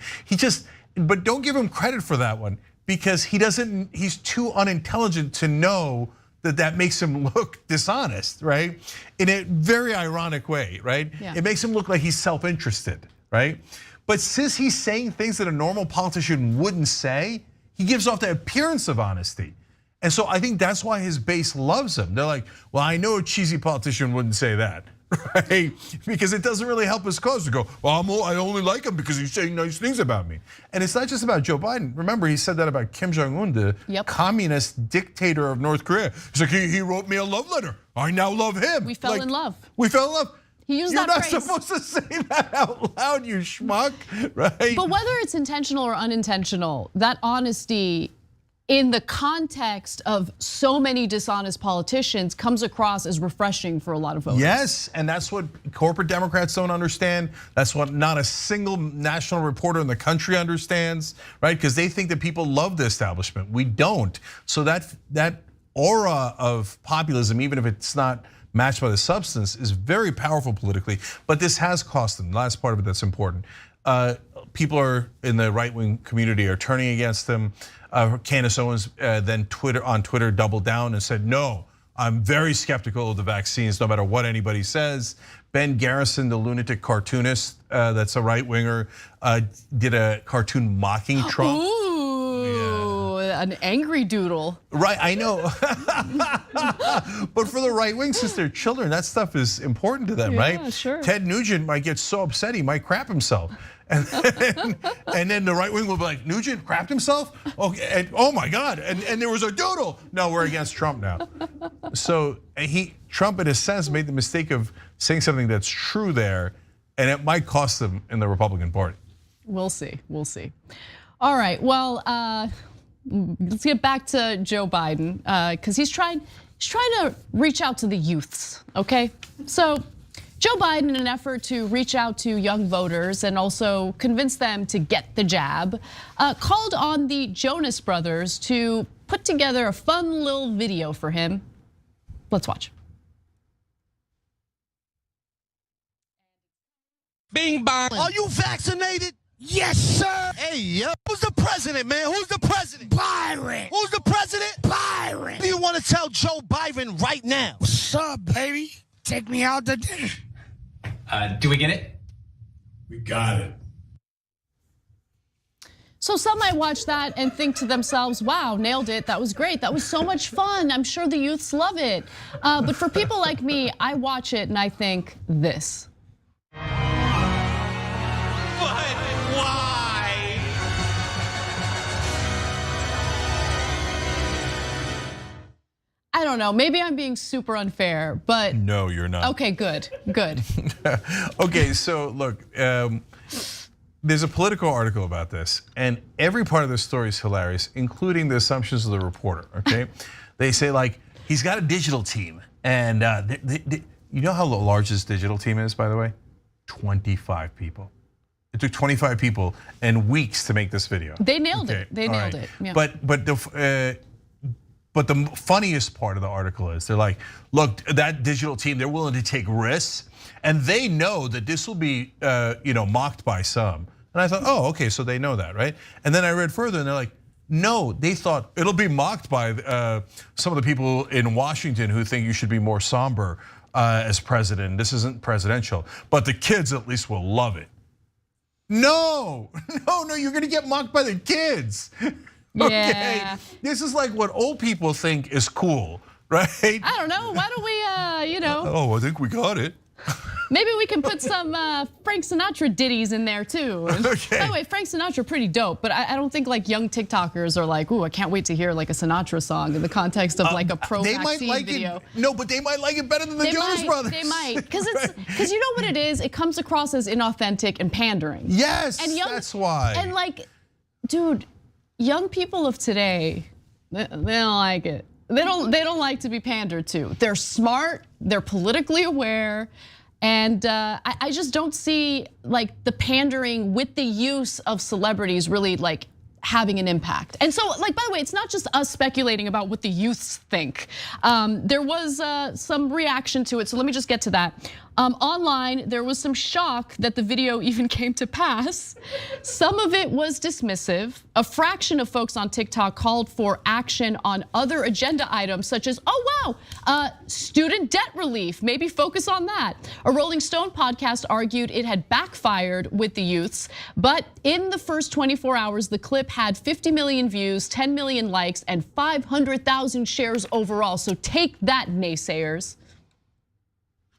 But don't give him credit for that one, because he's too unintelligent to know that makes him look dishonest, right? In a very ironic way, right? Yeah. It makes him look like he's self-interested, right? But since he's saying things that a normal politician wouldn't say, he gives off the appearance of honesty. And so I think that's why his base loves him. They're like, well, I know a cheesy politician wouldn't say that, right? Because it doesn't really help his cause to go, well, I only like him because he's saying nice things about me. And it's not just about Joe Biden. Remember, he said that about Kim Jong-un, the communist dictator of North Korea. He's like, he wrote me a love letter. I now love him. We fell in love. We fell in love. He used You're that not phrase. supposed to say that out loud, you schmuck, right? But whether it's intentional or unintentional, that honesty in the context of so many dishonest politicians comes across as refreshing for a lot of voters. Yes, and that's what corporate Democrats don't understand. That's what not a single national reporter in the country understands, right? Because they think that people love the establishment. We don't. So that aura of populism, even if it's not matched by the substance, is very powerful politically. But this has cost them. The last part of it that's important. People are in the right-wing community are turning against them. Candace Owens then on Twitter doubled down and said, no, I'm very skeptical of the vaccines no matter what anybody says. Ben Garrison, the lunatic cartoonist that's a right-winger, did a cartoon mocking Trump. Ooh, an angry doodle. Right, I know. But for the right wing, since they're children, that stuff is important to them, right? Yeah, sure. Ted Nugent might get so upset he might crap himself. And then the right wing will be like, Nugent crapped himself? Okay, and, oh my God, and there was a doodle. No, we're against Trump now. So Trump in a sense made the mistake of saying something that's true there, and it might cost them in the Republican Party. We'll see, we'll see. All right, well, let's get back to Joe Biden, because he's trying to reach out to the youths, okay? So Joe Biden, in an effort to reach out to young voters and also convince them to get the jab, called on the Jonas Brothers to put together a fun little video for him. Let's watch. Bing bong. Are you vaccinated? Yes, sir. Hey, yo. Who's the president, man? Who's the president? Byron. Who's the president? Byron. What do you want to tell Joe Biden right now? What's up, baby? Take me out to dinner. Do we get it? We got it. So some might watch that and think to themselves, wow, nailed it, that was great, that was so much fun, I'm sure the youths love it. But for people like me, I watch it and I think this. But why? I don't know, maybe I'm being super unfair, but. No, you're not. Okay, good, good. Okay, so look, there's a Politico article about this, and every part of this story is hilarious, including the assumptions of the reporter, okay? They say like, he's got a digital team, and you know how large this digital team is, by the way? 25 people. It took 25 people and weeks to make this video. They nailed it, they nailed it. Yeah. But the funniest part of the article is they're like, look, that digital team, they're willing to take risks, and they know that this will be mocked by some. And I thought, oh, okay, so they know that, right? And then I read further and they're like, no, they thought it'll be mocked by some of the people in Washington who think you should be more somber as president. This isn't presidential, but the kids at least will love it. No, you're gonna get mocked by the kids. Okay, Yeah. This is like what old people think is cool, right? I don't know, why don't we, Oh, I think we got it. Maybe we can put some Frank Sinatra ditties in there too. Okay. By the way, Frank Sinatra pretty dope, but I don't think like young TikTokers are like, ooh, I can't wait to hear like a Sinatra song in the context of like a pro-vaccine video. No, but they might like it better than the Jonas Brothers. They might, because you know what it is? It comes across as inauthentic and pandering. Yes, and that's why. And like, dude, young people of today, they don't like it. They don't like to be pandered to. They're smart, they're politically aware, and I just don't see like the pandering with the use of celebrities really like having an impact. And so, like, by the way, it's not just us speculating about what the youths think. There was some reaction to it, so let me just get to that. Online, there was some shock that the video even came to pass. Some of it was dismissive. A fraction of folks on TikTok called for action on other agenda items, such as, oh wow, student debt relief, maybe focus on that. A Rolling Stone podcast argued it had backfired with the youths, but in the first 24 hours, the clip had 50 million views, 10 million likes, and 500,000 shares overall. So take that, naysayers.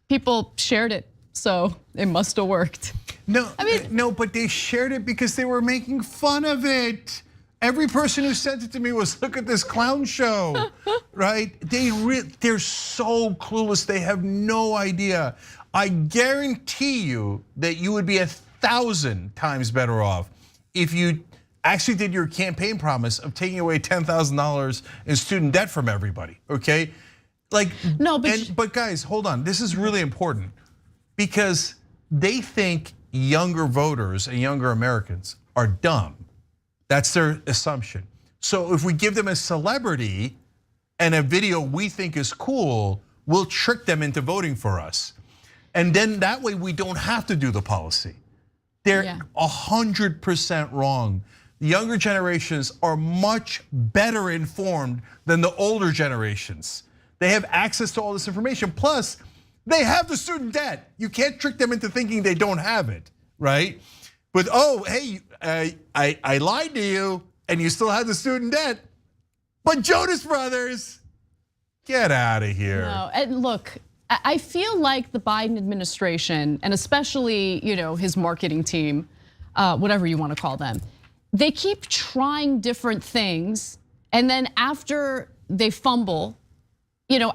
People shared it, so it must have worked. No, no, but they shared it because they were making fun of it. Every person who sent it to me was, look at this clown show, right? They're so clueless, they have no idea. I guarantee you that you would be 1,000 times better off if you actually did your campaign promise of taking away $10,000 in student debt from everybody, okay? Like, no, but guys, hold on. This is really important because they think younger voters and younger Americans are dumb. That's their assumption. So if we give them a celebrity and a video we think is cool, we'll trick them into voting for us. And then that way we don't have to do the policy. They're 100% wrong. The younger generations are much better informed than the older generations. They have access to all this information. Plus, they have the student debt. You can't trick them into thinking they don't have it, right? But oh, hey, I lied to you and you still have the student debt. But Jonas Brothers, get out of here. No, and look, I feel like the Biden administration, and especially his marketing team, whatever you want to call them, they keep trying different things, and then after they fumble,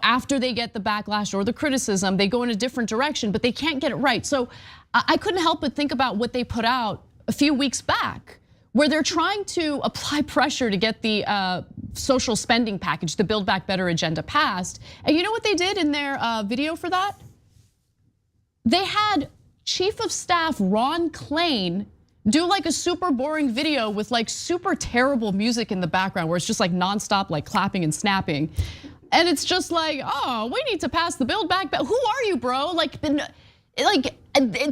after they get the backlash or the criticism, they go in a different direction, but they can't get it right. So I couldn't help but think about what they put out a few weeks back, where they're trying to apply pressure to get the social spending package, the Build Back Better agenda passed. And you know what they did in their video for that? They had Chief of Staff Ron Klain do like a super boring video with like super terrible music in the background where it's just like nonstop like clapping and snapping. And it's just like, oh, we need to pass the Build Back Better. Who are you, bro? Like there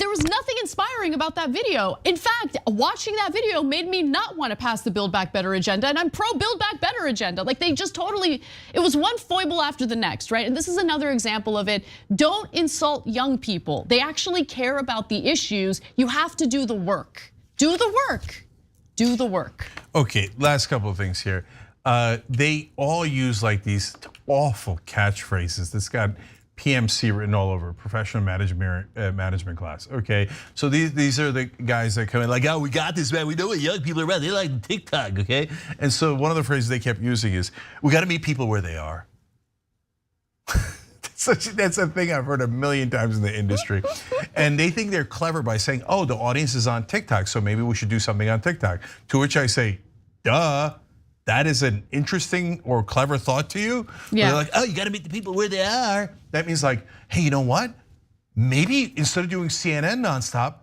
was nothing inspiring about that video. In fact, watching that video made me not want to pass the Build Back Better agenda, and I'm pro Build Back Better agenda. Like they just totally, it was one foible after the next, right? And this is another example of it. Don't insult young people. They actually care about the issues. You have to do the work. Do the work. Do the work. Okay, last couple of things here. They all use like these awful catchphrases that's got PMC written all over, professional management class, okay? So these are the guys that come in like, oh, we got this, man. We know what young people are about. They like TikTok, okay? And so one of the phrases they kept using is, we gotta meet people where they are. That's a thing I've heard a million times in the industry. And they think they're clever by saying, oh, the audience is on TikTok, so maybe we should do something on TikTok. To which I say, duh. That is an interesting or clever thought to you? Yeah. They're like, oh, you gotta meet the people where they are. That means like, hey, you know what? Maybe instead of doing CNN nonstop,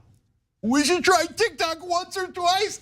we should try TikTok once or twice.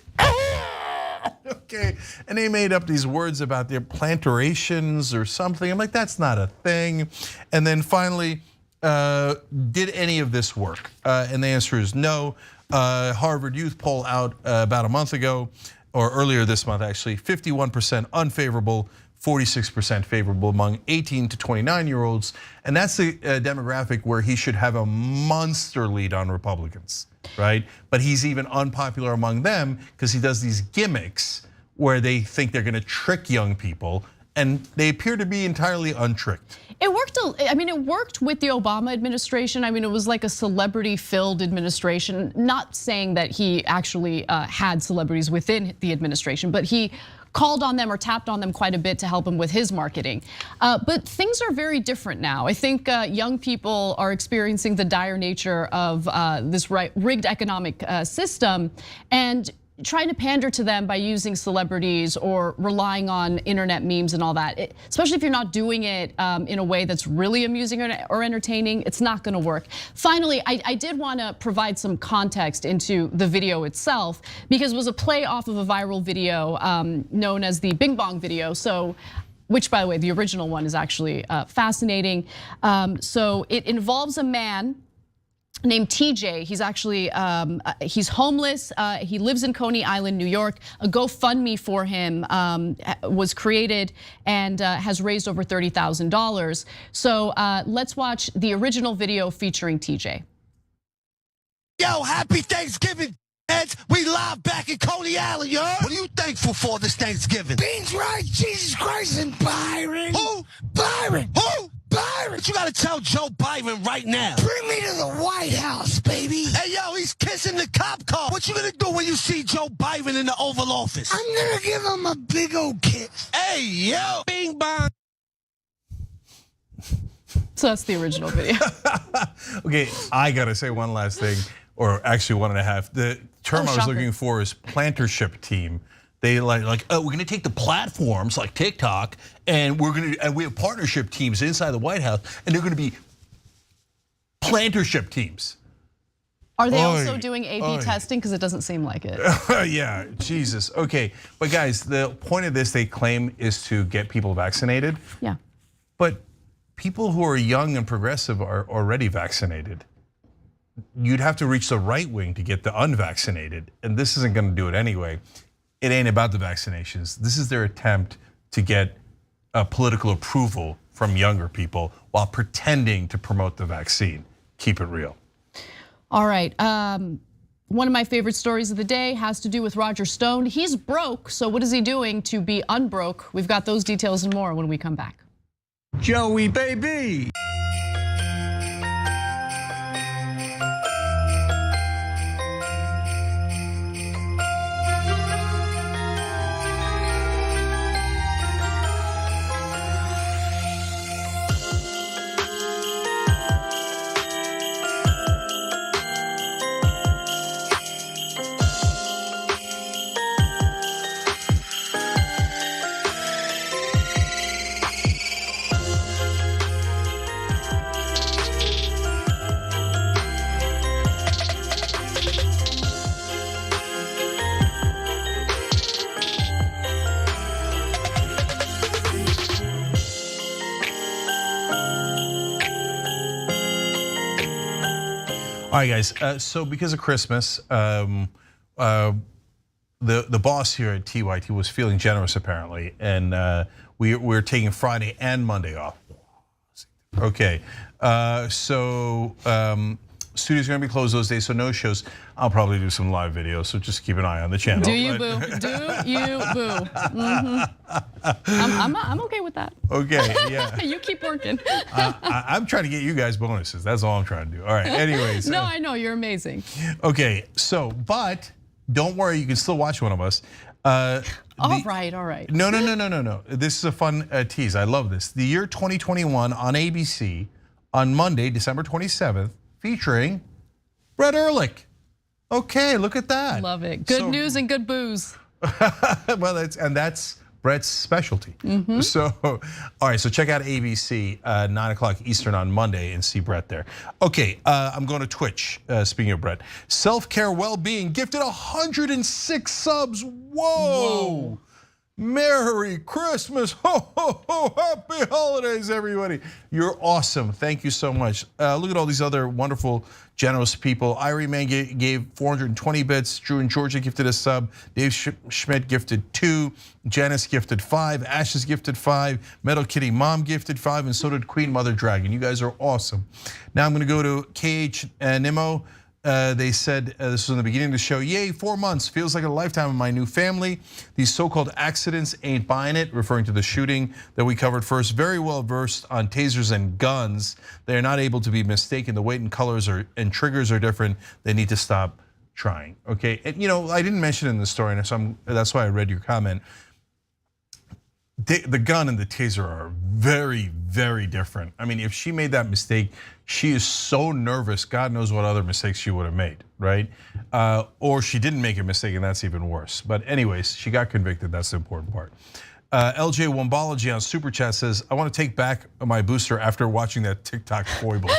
Okay, and they made up these words about their planterations or something. I'm like, that's not a thing. And then finally, did any of this work? And the answer is no. Harvard Youth poll out about a month ago, or earlier this month actually, 51% unfavorable, 46% favorable among 18 to 29-year-olds. And that's the demographic where he should have a monster lead on Republicans, right? But he's even unpopular among them because he does these gimmicks where they think they're gonna trick young people, and they appear to be entirely untricked. It worked, I mean, it worked with the Obama administration. I mean, it was like a celebrity-filled administration, not saying that he actually had celebrities within the administration, but he called on them or tapped on them quite a bit to help him with his marketing. But things are very different now. I think young people are experiencing the dire nature of this rigged economic system. And trying to pander to them by using celebrities or relying on internet memes and all that, especially if you're not doing it in a way that's really amusing or entertaining, it's not gonna work. Finally, I did wanna provide some context into the video itself because it was a play off of a viral video known as the Bing Bong video. So, which by the way, the original one is actually fascinating. So it involves a man named TJ. He's actually, he's homeless. He lives in Coney Island, New York. A GoFundMe for him was created and has raised over $30,000. So let's watch the original video featuring TJ. Yo, happy Thanksgiving, heads. We live back in Coney Island, yo. What are you thankful for this Thanksgiving? Beans, rice, Jesus Christ, and Byron. Who? Byron. Who? Byron. But you gotta tell Joe Biden right now. Bring me to the White House, baby. Hey, yo, he's kissing the cop car. What you gonna do when you see Joe Biden in the Oval Office? I'm gonna give him a big old kiss. Hey, yo. Bing bong. So that's the original video. Okay, I gotta say one last thing, or actually one and a half. The term I was looking for is plantership team. They like, oh, we're gonna take the platforms like TikTok and we have partnership teams inside the White House and they're gonna be plantership teams. Are they also doing A/B testing? Because it doesn't seem like it. Yeah, Jesus. Okay, but guys, the point of this, they claim, is to get people vaccinated. Yeah. But people who are young and progressive are already vaccinated. You'd have to reach the right wing to get the unvaccinated, and this isn't gonna do it anyway. It ain't about the vaccinations. This is their attempt to get political approval from younger people while pretending to promote the vaccine. Keep it real. All right, one of my favorite stories of the day has to do with Roger Stone. He's broke, so what is he doing to be unbroke? We've got those details and more when we come back. Joey, baby. All right, guys. So because of Christmas, the boss here at TYT was feeling generous apparently, and we're taking Friday and Monday off. Okay, so studio's gonna be closed those days, so no shows. I'll probably do some live videos, so just keep an eye on the channel. Do you boo? Do you boo? I'm okay with that. Okay, yeah. You keep working. I'm trying to get you guys bonuses. That's all I'm trying to do. All right. Anyways. No, I know you're amazing. Okay, so but don't worry, you can still watch one of us. All right. No. This is a fun tease. I love this. The year 2021 on ABC on Monday, December 27th, featuring Brett Ehrlich. Okay, look at that. Love it. Good news and good booze. Well, that's Brett's specialty. So, all right, so check out ABC 9 o'clock Eastern on Monday and see Brett there. Okay, I'm going to Twitch, speaking of Brett. Self-care well-being gifted 106 subs, whoa. Merry Christmas, ho, ho, ho, happy holidays, everybody. You're awesome, thank you so much. Look at all these other wonderful, generous people. Irie Man gave 420 bits, Drew and Georgia gifted a sub, Dave Schmidt gifted 2, Janice gifted 5, Ashes gifted 5, Metal Kitty Mom gifted 5, and so did Queen Mother Dragon. You guys are awesome. Now I'm gonna go to KH Nimo. They said, this was in the beginning of the show, yay, 4 months, feels like a lifetime of my new family. These so-called accidents ain't buying it, referring to the shooting that we covered first. Very well versed on tasers and guns. They are not able to be mistaken. The weight and colors and triggers are different. They need to stop trying, okay? And I didn't mention it in the story, and so that's why I read your comment. the gun and the taser are very, very different. I mean, if she made that mistake, she is so nervous, God knows what other mistakes she would have made, right? Or she didn't make a mistake and that's even worse. But anyways, she got convicted, that's the important part. LJ Wombology on Super Chat says, I want to take back my booster after watching that TikTok foible.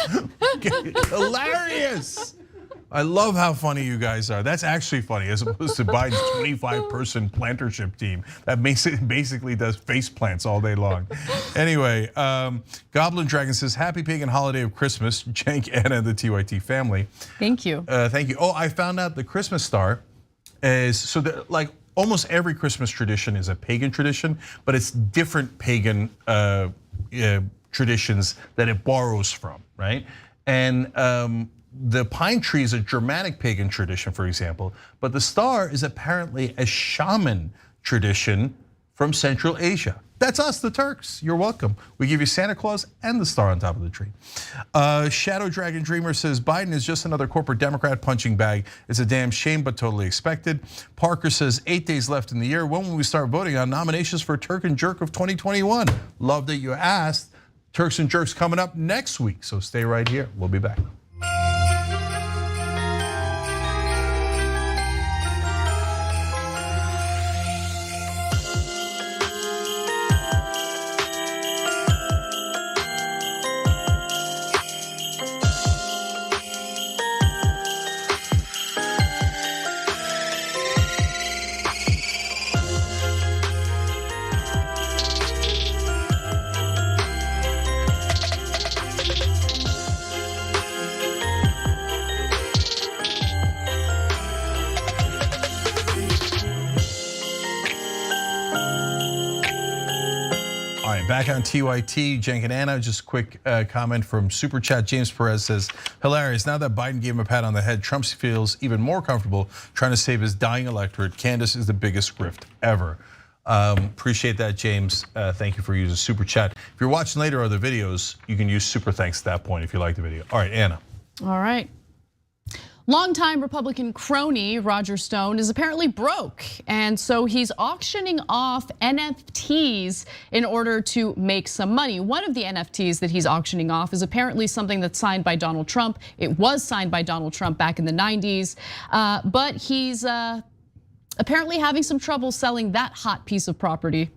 Hilarious. I love how funny you guys are. That's actually funny, as opposed to Biden's 25-person plantership team that basically does face plants all day long. Anyway, Goblin Dragon says, happy pagan holiday of Christmas, Cenk, Anna, and the TYT family. Thank you. Thank you. Oh, I found out the Christmas star is, so like almost every Christmas tradition is a pagan tradition, but it's different pagan traditions that it borrows from, right? And the pine tree is a Germanic pagan tradition, for example, but the star is apparently a shaman tradition from Central Asia. That's us, the Turks. You're welcome. We give you Santa Claus and the star on top of the tree. Shadow Dragon Dreamer says, Biden is just another corporate Democrat punching bag. It's a damn shame, but totally expected. Parker says, 8 days left in the year. When will we start voting on nominations for Turk and Jerk of 2021? Love that you asked. Turks and Jerks coming up next week, so stay right here. We'll be back. Back on TYT, Cenk and Anna, just a quick comment from Super Chat. James Perez says, hilarious, now that Biden gave him a pat on the head, Trump feels even more comfortable trying to save his dying electorate. Candace is the biggest grift ever. Appreciate that, James. Thank you for using Super Chat. If you're watching later other videos, you can use Super Thanks at that point if you like the video. All right, Anna. All right. Longtime Republican crony Roger Stone is apparently broke, and so he's auctioning off NFTs in order to make some money. One of the NFTs that he's auctioning off is apparently something that's signed by Donald Trump. It was signed by Donald Trump back in the 90s, but he's apparently having some trouble selling that hot piece of property.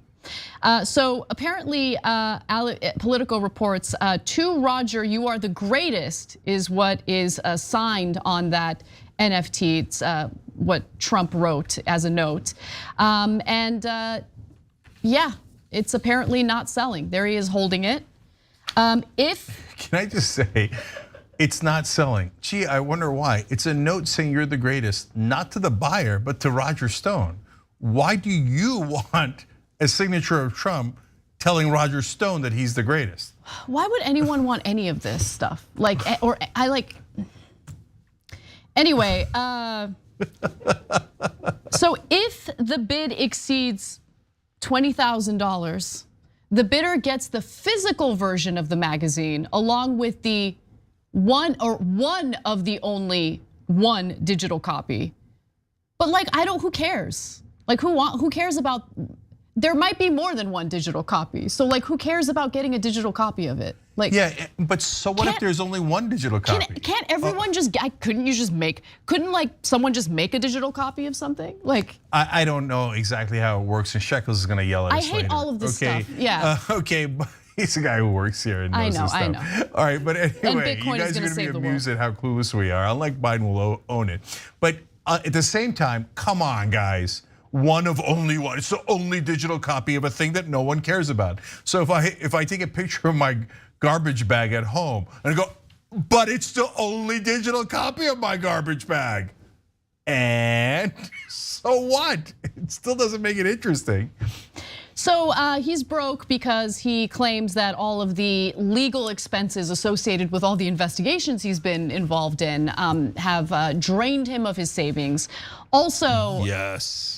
So apparently, Politico reports, to Roger, you are the greatest is what is signed on that NFT. It's what Trump wrote as a note. Yeah, it's apparently not selling. There he is holding it. Can I just say, it's not selling. Gee, I wonder why. It's a note saying you're the greatest, not to the buyer, but to Roger Stone. Why do you want a signature of Trump telling Roger Stone that he's the greatest? Why would anyone want any of this stuff? Anyway, so if the bid exceeds $20,000, the bidder gets the physical version of the magazine along with the one of the only one digital copy. But who cares? Who cares about? There might be more than one digital copy. So who cares about getting a digital copy of it? Yeah, but so what if there's only one digital copy? Can't everyone couldn't someone just make a digital copy of something? I don't know exactly how it works, and Shekels is gonna yell at us later. I hate all of this stuff, yeah. Okay, but he's a guy who works here and knows this stuff. I know. All right, but anyway, you guys are gonna be amused at how clueless we are. Unlike Biden will own it. But at the same time, come on, guys. One of only one. It's the only digital copy of a thing that no one cares about. So if I take a picture of my garbage bag at home and I go, but it's the only digital copy of my garbage bag. And so what? It still doesn't make it interesting. So he's broke because he claims that all of the legal expenses associated with all the investigations he's been involved in have drained him of his savings. Also, yes.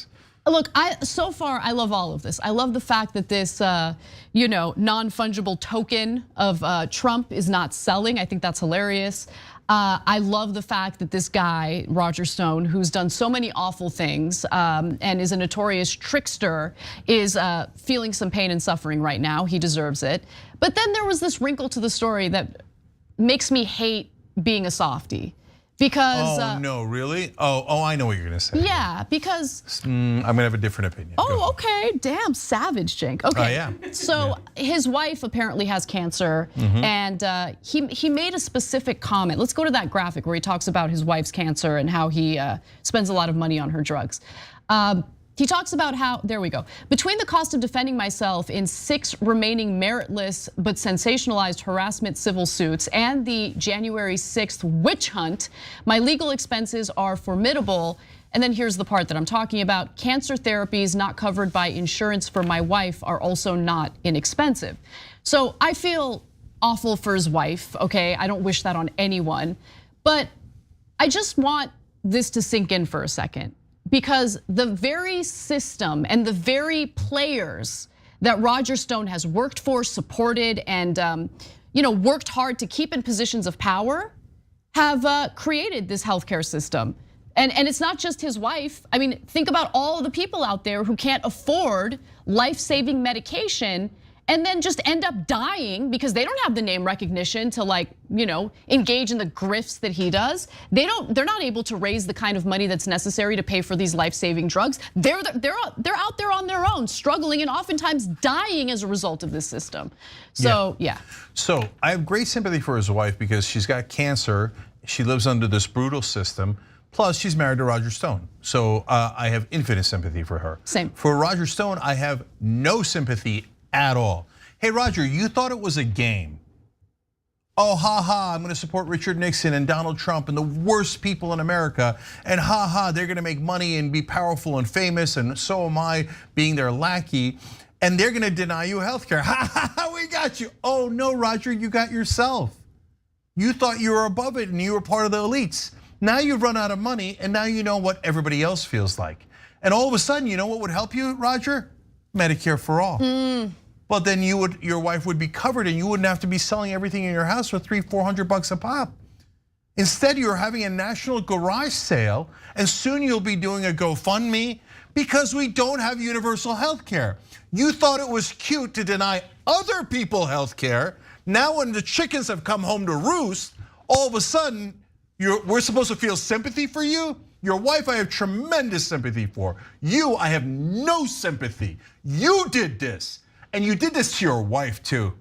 Look, so far I love all of this. I love the fact that this, non-fungible token of Trump is not selling. I think that's hilarious. I love the fact that this guy, Roger Stone, who's done so many awful things and is a notorious trickster, is feeling some pain and suffering right now. He deserves it. But then there was this wrinkle to the story that makes me hate being a softie. Because no, really? Oh, I know what you're gonna say. Yeah, because I'm gonna have a different opinion. Oh, okay, damn, savage, Jink. Okay, yeah. So his wife apparently has cancer, and he made a specific comment. Let's go to that graphic where he talks about his wife's cancer and how he spends a lot of money on her drugs. He talks about how, there we go. Between the cost of defending myself in 6 remaining meritless but sensationalized harassment civil suits and the January 6th witch hunt, my legal expenses are formidable. And then here's the part that I'm talking about. Cancer therapies not covered by insurance for my wife are also not inexpensive. So I feel awful for his wife, okay? I don't wish that on anyone. But I just want this to sink in for a second. Because the very system and the very players that Roger Stone has worked for, supported, and worked hard to keep in positions of power have created this healthcare system. And it's not just his wife. I mean, think about all of the people out there who can't afford life-saving medication and then just end up dying because they don't have the name recognition to engage in the grifts that he does. They're not able to raise the kind of money that's necessary to pay for these life-saving drugs. They're out there on their own, struggling and oftentimes dying as a result of this system. So yeah. So I have great sympathy for his wife because she's got cancer. She lives under this brutal system. Plus, she's married to Roger Stone. So I have infinite sympathy for her. Same. For Roger Stone, I have no sympathy at all. Hey, Roger, you thought it was a game. Oh, I'm gonna support Richard Nixon and Donald Trump and the worst people in America. And they're gonna make money and be powerful and famous, and so am I being their lackey. And they're gonna deny you healthcare. We got you. Oh no, Roger, you got yourself. You thought you were above it and you were part of the elites. Now you've run out of money and now you know what everybody else feels like. And all of a sudden, you know what would help you, Roger? Medicare for all. But then your wife would be covered and you wouldn't have to be selling everything in your house for $300-400 a pop. Instead, you're having a national garage sale and soon you'll be doing a GoFundMe because we don't have universal health care. You thought it was cute to deny other people health care. Now when the chickens have come home to roost, all of a sudden, we're supposed to feel sympathy for you? Your wife, I have tremendous sympathy for. You, I have no sympathy. You did this. And you did this to your wife too.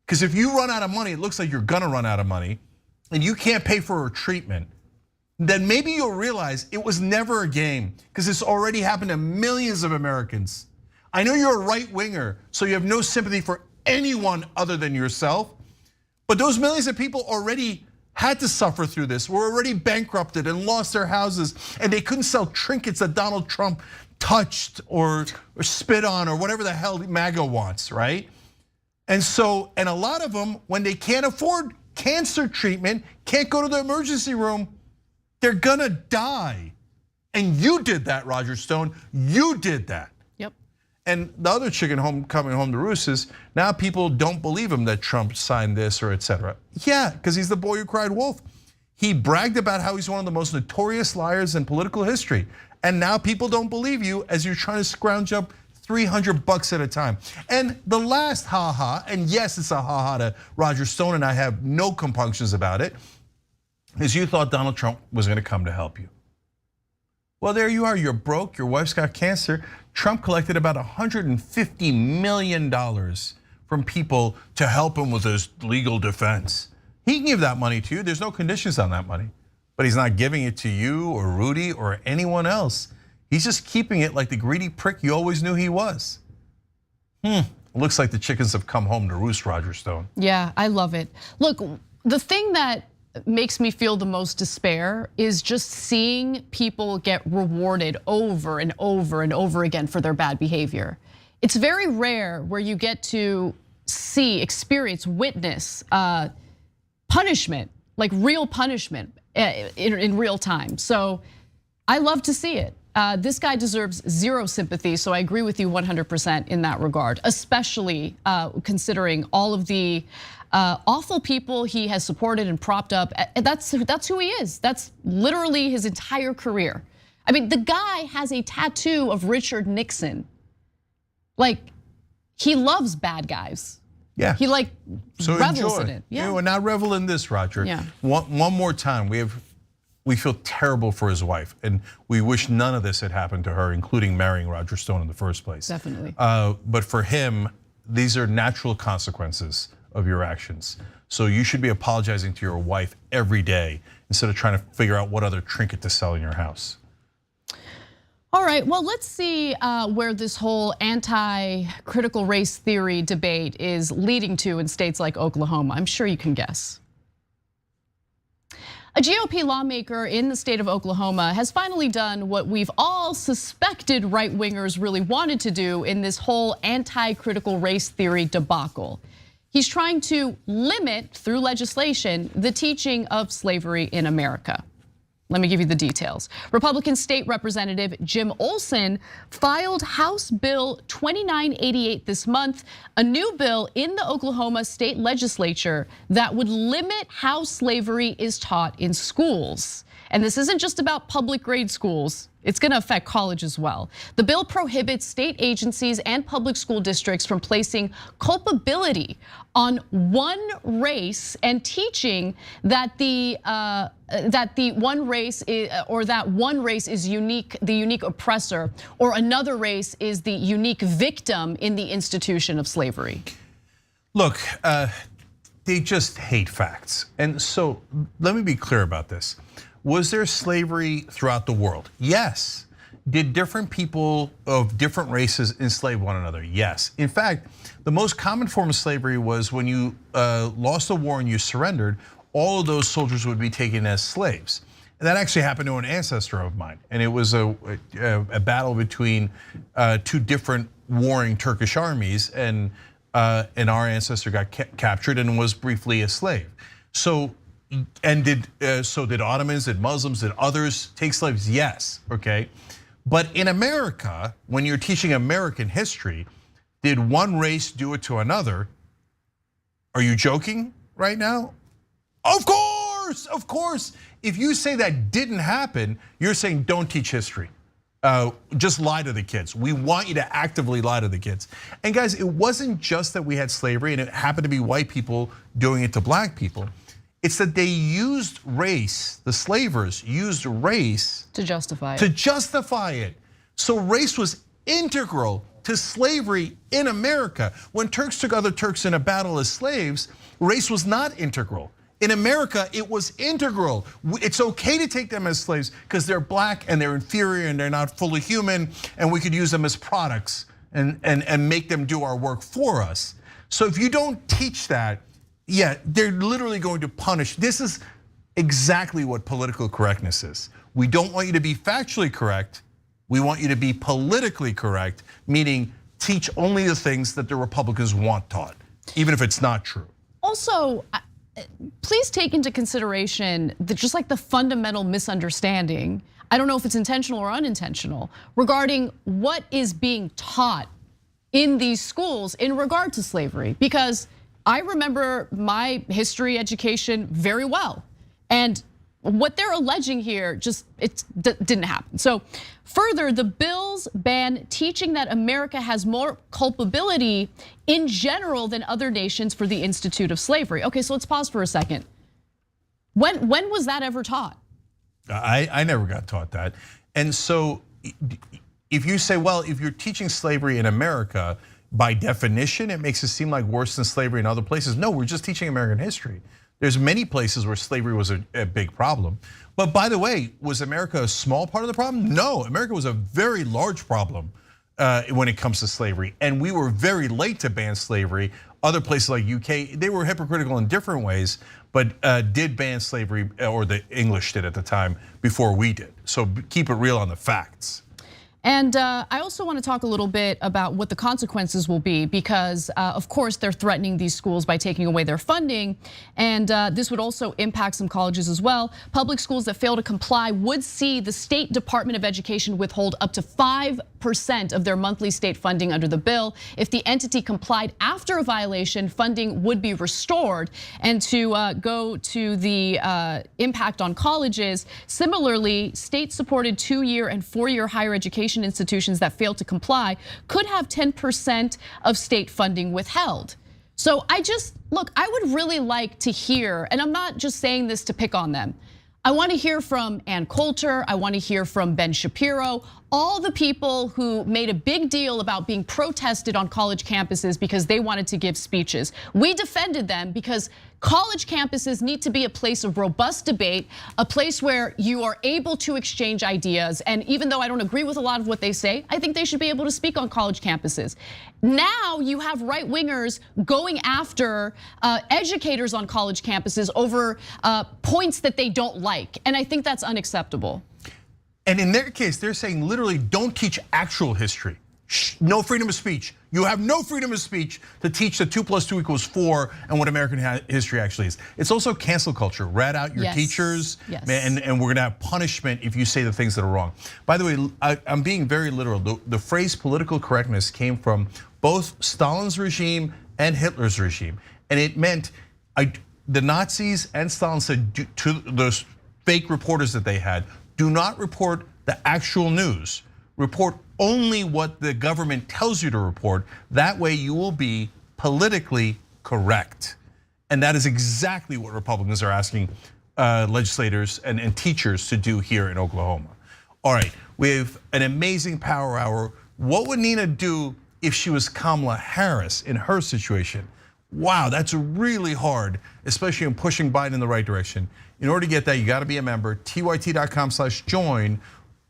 Because if you run out of money, it looks like you're gonna run out of money, and you can't pay for her treatment, then maybe you'll realize it was never a game, because it's already happened to millions of Americans. I know you're a right winger, so you have no sympathy for anyone other than yourself, but those millions of people already had to suffer through this, were already bankrupted and lost their houses, and they couldn't sell trinkets that Donald Trump touched or spit on or whatever the hell MAGA wants, right? And a lot of them, when they can't afford cancer treatment, can't go to the emergency room, they're gonna die. And you did that, Roger Stone, you did that. Yep. And the other chicken coming home to roost is now people don't believe him that Trump signed this or etc. Yeah, because he's the boy who cried wolf. He bragged about how he's one of the most notorious liars in political history. And now people don't believe you as you're trying to scrounge up $300 at a time. And the last and yes, it's a to Roger Stone, and I have no compunctions about it, is you thought Donald Trump was gonna come to help you. Well, there you are, you're broke, your wife's got cancer. Trump collected about $150 million from people to help him with his legal defense. He can give that money to you, there's no conditions on that money. But he's not giving it to you or Rudy or anyone else. He's just keeping it like the greedy prick you always knew he was. Looks like the chickens have come home to roost, Roger Stone. Yeah, I love it. Look, the thing that makes me feel the most despair is just seeing people get rewarded over and over and over again for their bad behavior. It's very rare where you get to see, experience, witness punishment, like real punishment in real time. So I love to see it. This guy deserves zero sympathy, so I agree with you 100% in that regard, especially considering all of the awful people he has supported and propped up. That's who he is. That's literally his entire career. I mean, the guy has a tattoo of Richard Nixon. Like, he loves bad guys. Yeah. He so revels enjoy. in it. Yeah. We're not revel in this, Roger. Yeah. One more time, we feel terrible for his wife, and we wish none of this had happened to her, including marrying Roger Stone in the first place. Definitely. But for him, these are natural consequences of your actions. So you should be apologizing to your wife every day instead of trying to figure out what other trinket to sell in your house. All right, well, let's see where this whole anti-critical race theory debate is leading to in states like Oklahoma. I'm sure you can guess. A GOP lawmaker in the state of Oklahoma has finally done what we've all suspected right-wingers really wanted to do in this whole anti-critical race theory debacle. He's trying to limit, through legislation, the teaching of slavery in America. Let me give you the details. Republican State Representative Jim Olson filed House Bill 2988 this month, a new bill in the Oklahoma State Legislature that would limit how slavery is taught in schools. And this isn't just about public grade schools. It's gonna affect college as well. The bill prohibits state agencies and public school districts from placing culpability on one race and teaching that the one race is unique, the unique oppressor, or another race is the unique victim in the institution of slavery. Look, they just hate facts. And so let me be clear about this. Was there slavery throughout the world? Yes. Did different people of different races enslave one another? Yes. In fact, the most common form of slavery was when you lost a war and you surrendered, all of those soldiers would be taken as slaves. And that actually happened to an ancestor of mine. And it was a battle between two different warring Turkish armies, and our ancestor got captured and was briefly a slave. So did Ottomans, did Muslims, did others take slaves? Yes, okay. But in America, when you're teaching American history, did one race do it to another? Are you joking right now? Of course, of course. If you say that didn't happen, you're saying don't teach history. Just lie to the kids. We want you to actively lie to the kids. And guys, it wasn't just that we had slavery and it happened to be white people doing it to black people. It's that they used race, the slavers used race to justify it. So race was integral to slavery in America. When Turks took other Turks in a battle as slaves, race was not integral. In America, it was integral. It's okay to take them as slaves because they're black and they're inferior and they're not fully human, and we could use them as products and make them do our work for us. So if you don't teach that, yeah, they're literally going to punish. This is exactly what political correctness is. We don't want you to be factually correct. We want you to be politically correct, meaning teach only the things that the Republicans want taught, even if it's not true. Also, please take into consideration just like the fundamental misunderstanding, I don't know if it's intentional or unintentional, regarding what is being taught in these schools in regard to slavery. Because I remember my history education very well. And what they're alleging here it didn't happen. So further, the bills ban teaching that America has more culpability in general than other nations for the institute of slavery. Okay, so let's pause for a second. When was that ever taught? I never got taught that. And so if you say, well, if you're teaching slavery in America, by definition, it makes it seem like worse than slavery in other places. No, we're just teaching American history. There's many places where slavery was a big problem. But by the way, was America a small part of the problem? No, America was a very large problem when it comes to slavery. And we were very late to ban slavery. Other places like UK, they were hypocritical in different ways, but did ban slavery, or the English did at the time, before we did. So keep it real on the facts. And I also want to talk a little bit about what the consequences will be because, of course, they're threatening these schools by taking away their funding. And this would also impact some colleges as well. Public schools that fail to comply would see the State Department of Education withhold up to 5% of their monthly state funding under the bill. If the entity complied after a violation, funding would be restored. And to go to the impact on colleges, similarly, state-supported 2-year and 4-year higher education institutions that fail to comply could have 10% of state funding withheld. So I would really like to hear, and I'm not just saying this to pick on them. I want to hear from Ann Coulter, I want to hear from Ben Shapiro, all the people who made a big deal about being protested on college campuses because they wanted to give speeches. We defended them because college campuses need to be a place of robust debate, a place where you are able to exchange ideas. And even though I don't agree with a lot of what they say, I think they should be able to speak on college campuses. Now you have right wingers going after educators on college campuses over points that they don't like. And I think that's unacceptable. And in their case, they're saying literally don't teach actual history. No freedom of speech. You have no freedom of speech to teach that 2 + 2 = 4 and what American history actually is. It's also cancel culture. Rat out your teachers, and we're gonna have punishment if you say the things that are wrong. By the way, I'm being very literal. The phrase political correctness came from both Stalin's regime and Hitler's regime. And it meant the Nazis and Stalin said to those fake reporters that they had, do not report the actual news. Report only what the government tells you to report. That way you will be politically correct. And that is exactly what Republicans are asking legislators and teachers to do here in Oklahoma. All right, we have an amazing power hour. What would Nina do if she was Kamala Harris in her situation? Wow, that's really hard, especially in pushing Biden in the right direction. In order to get that, you gotta be a member, tyt.com/join,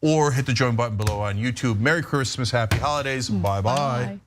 or hit the join button below on YouTube. Merry Christmas, happy holidays, bye-bye.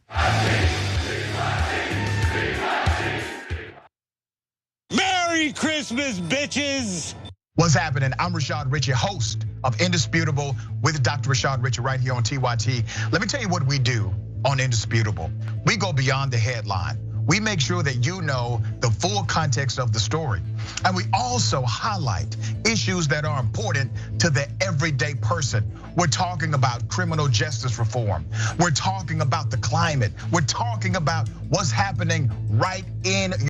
Merry Christmas, bitches! What's happening? I'm Rashad Richey, host of Indisputable with Dr. Rashad Richey right here on TYT. Let me tell you what we do on Indisputable. We go beyond the headline. We make sure that you know the full context of the story. And we also highlight issues that are important to the everyday person. We're talking about criminal justice reform. We're talking about the climate. We're talking about what's happening right in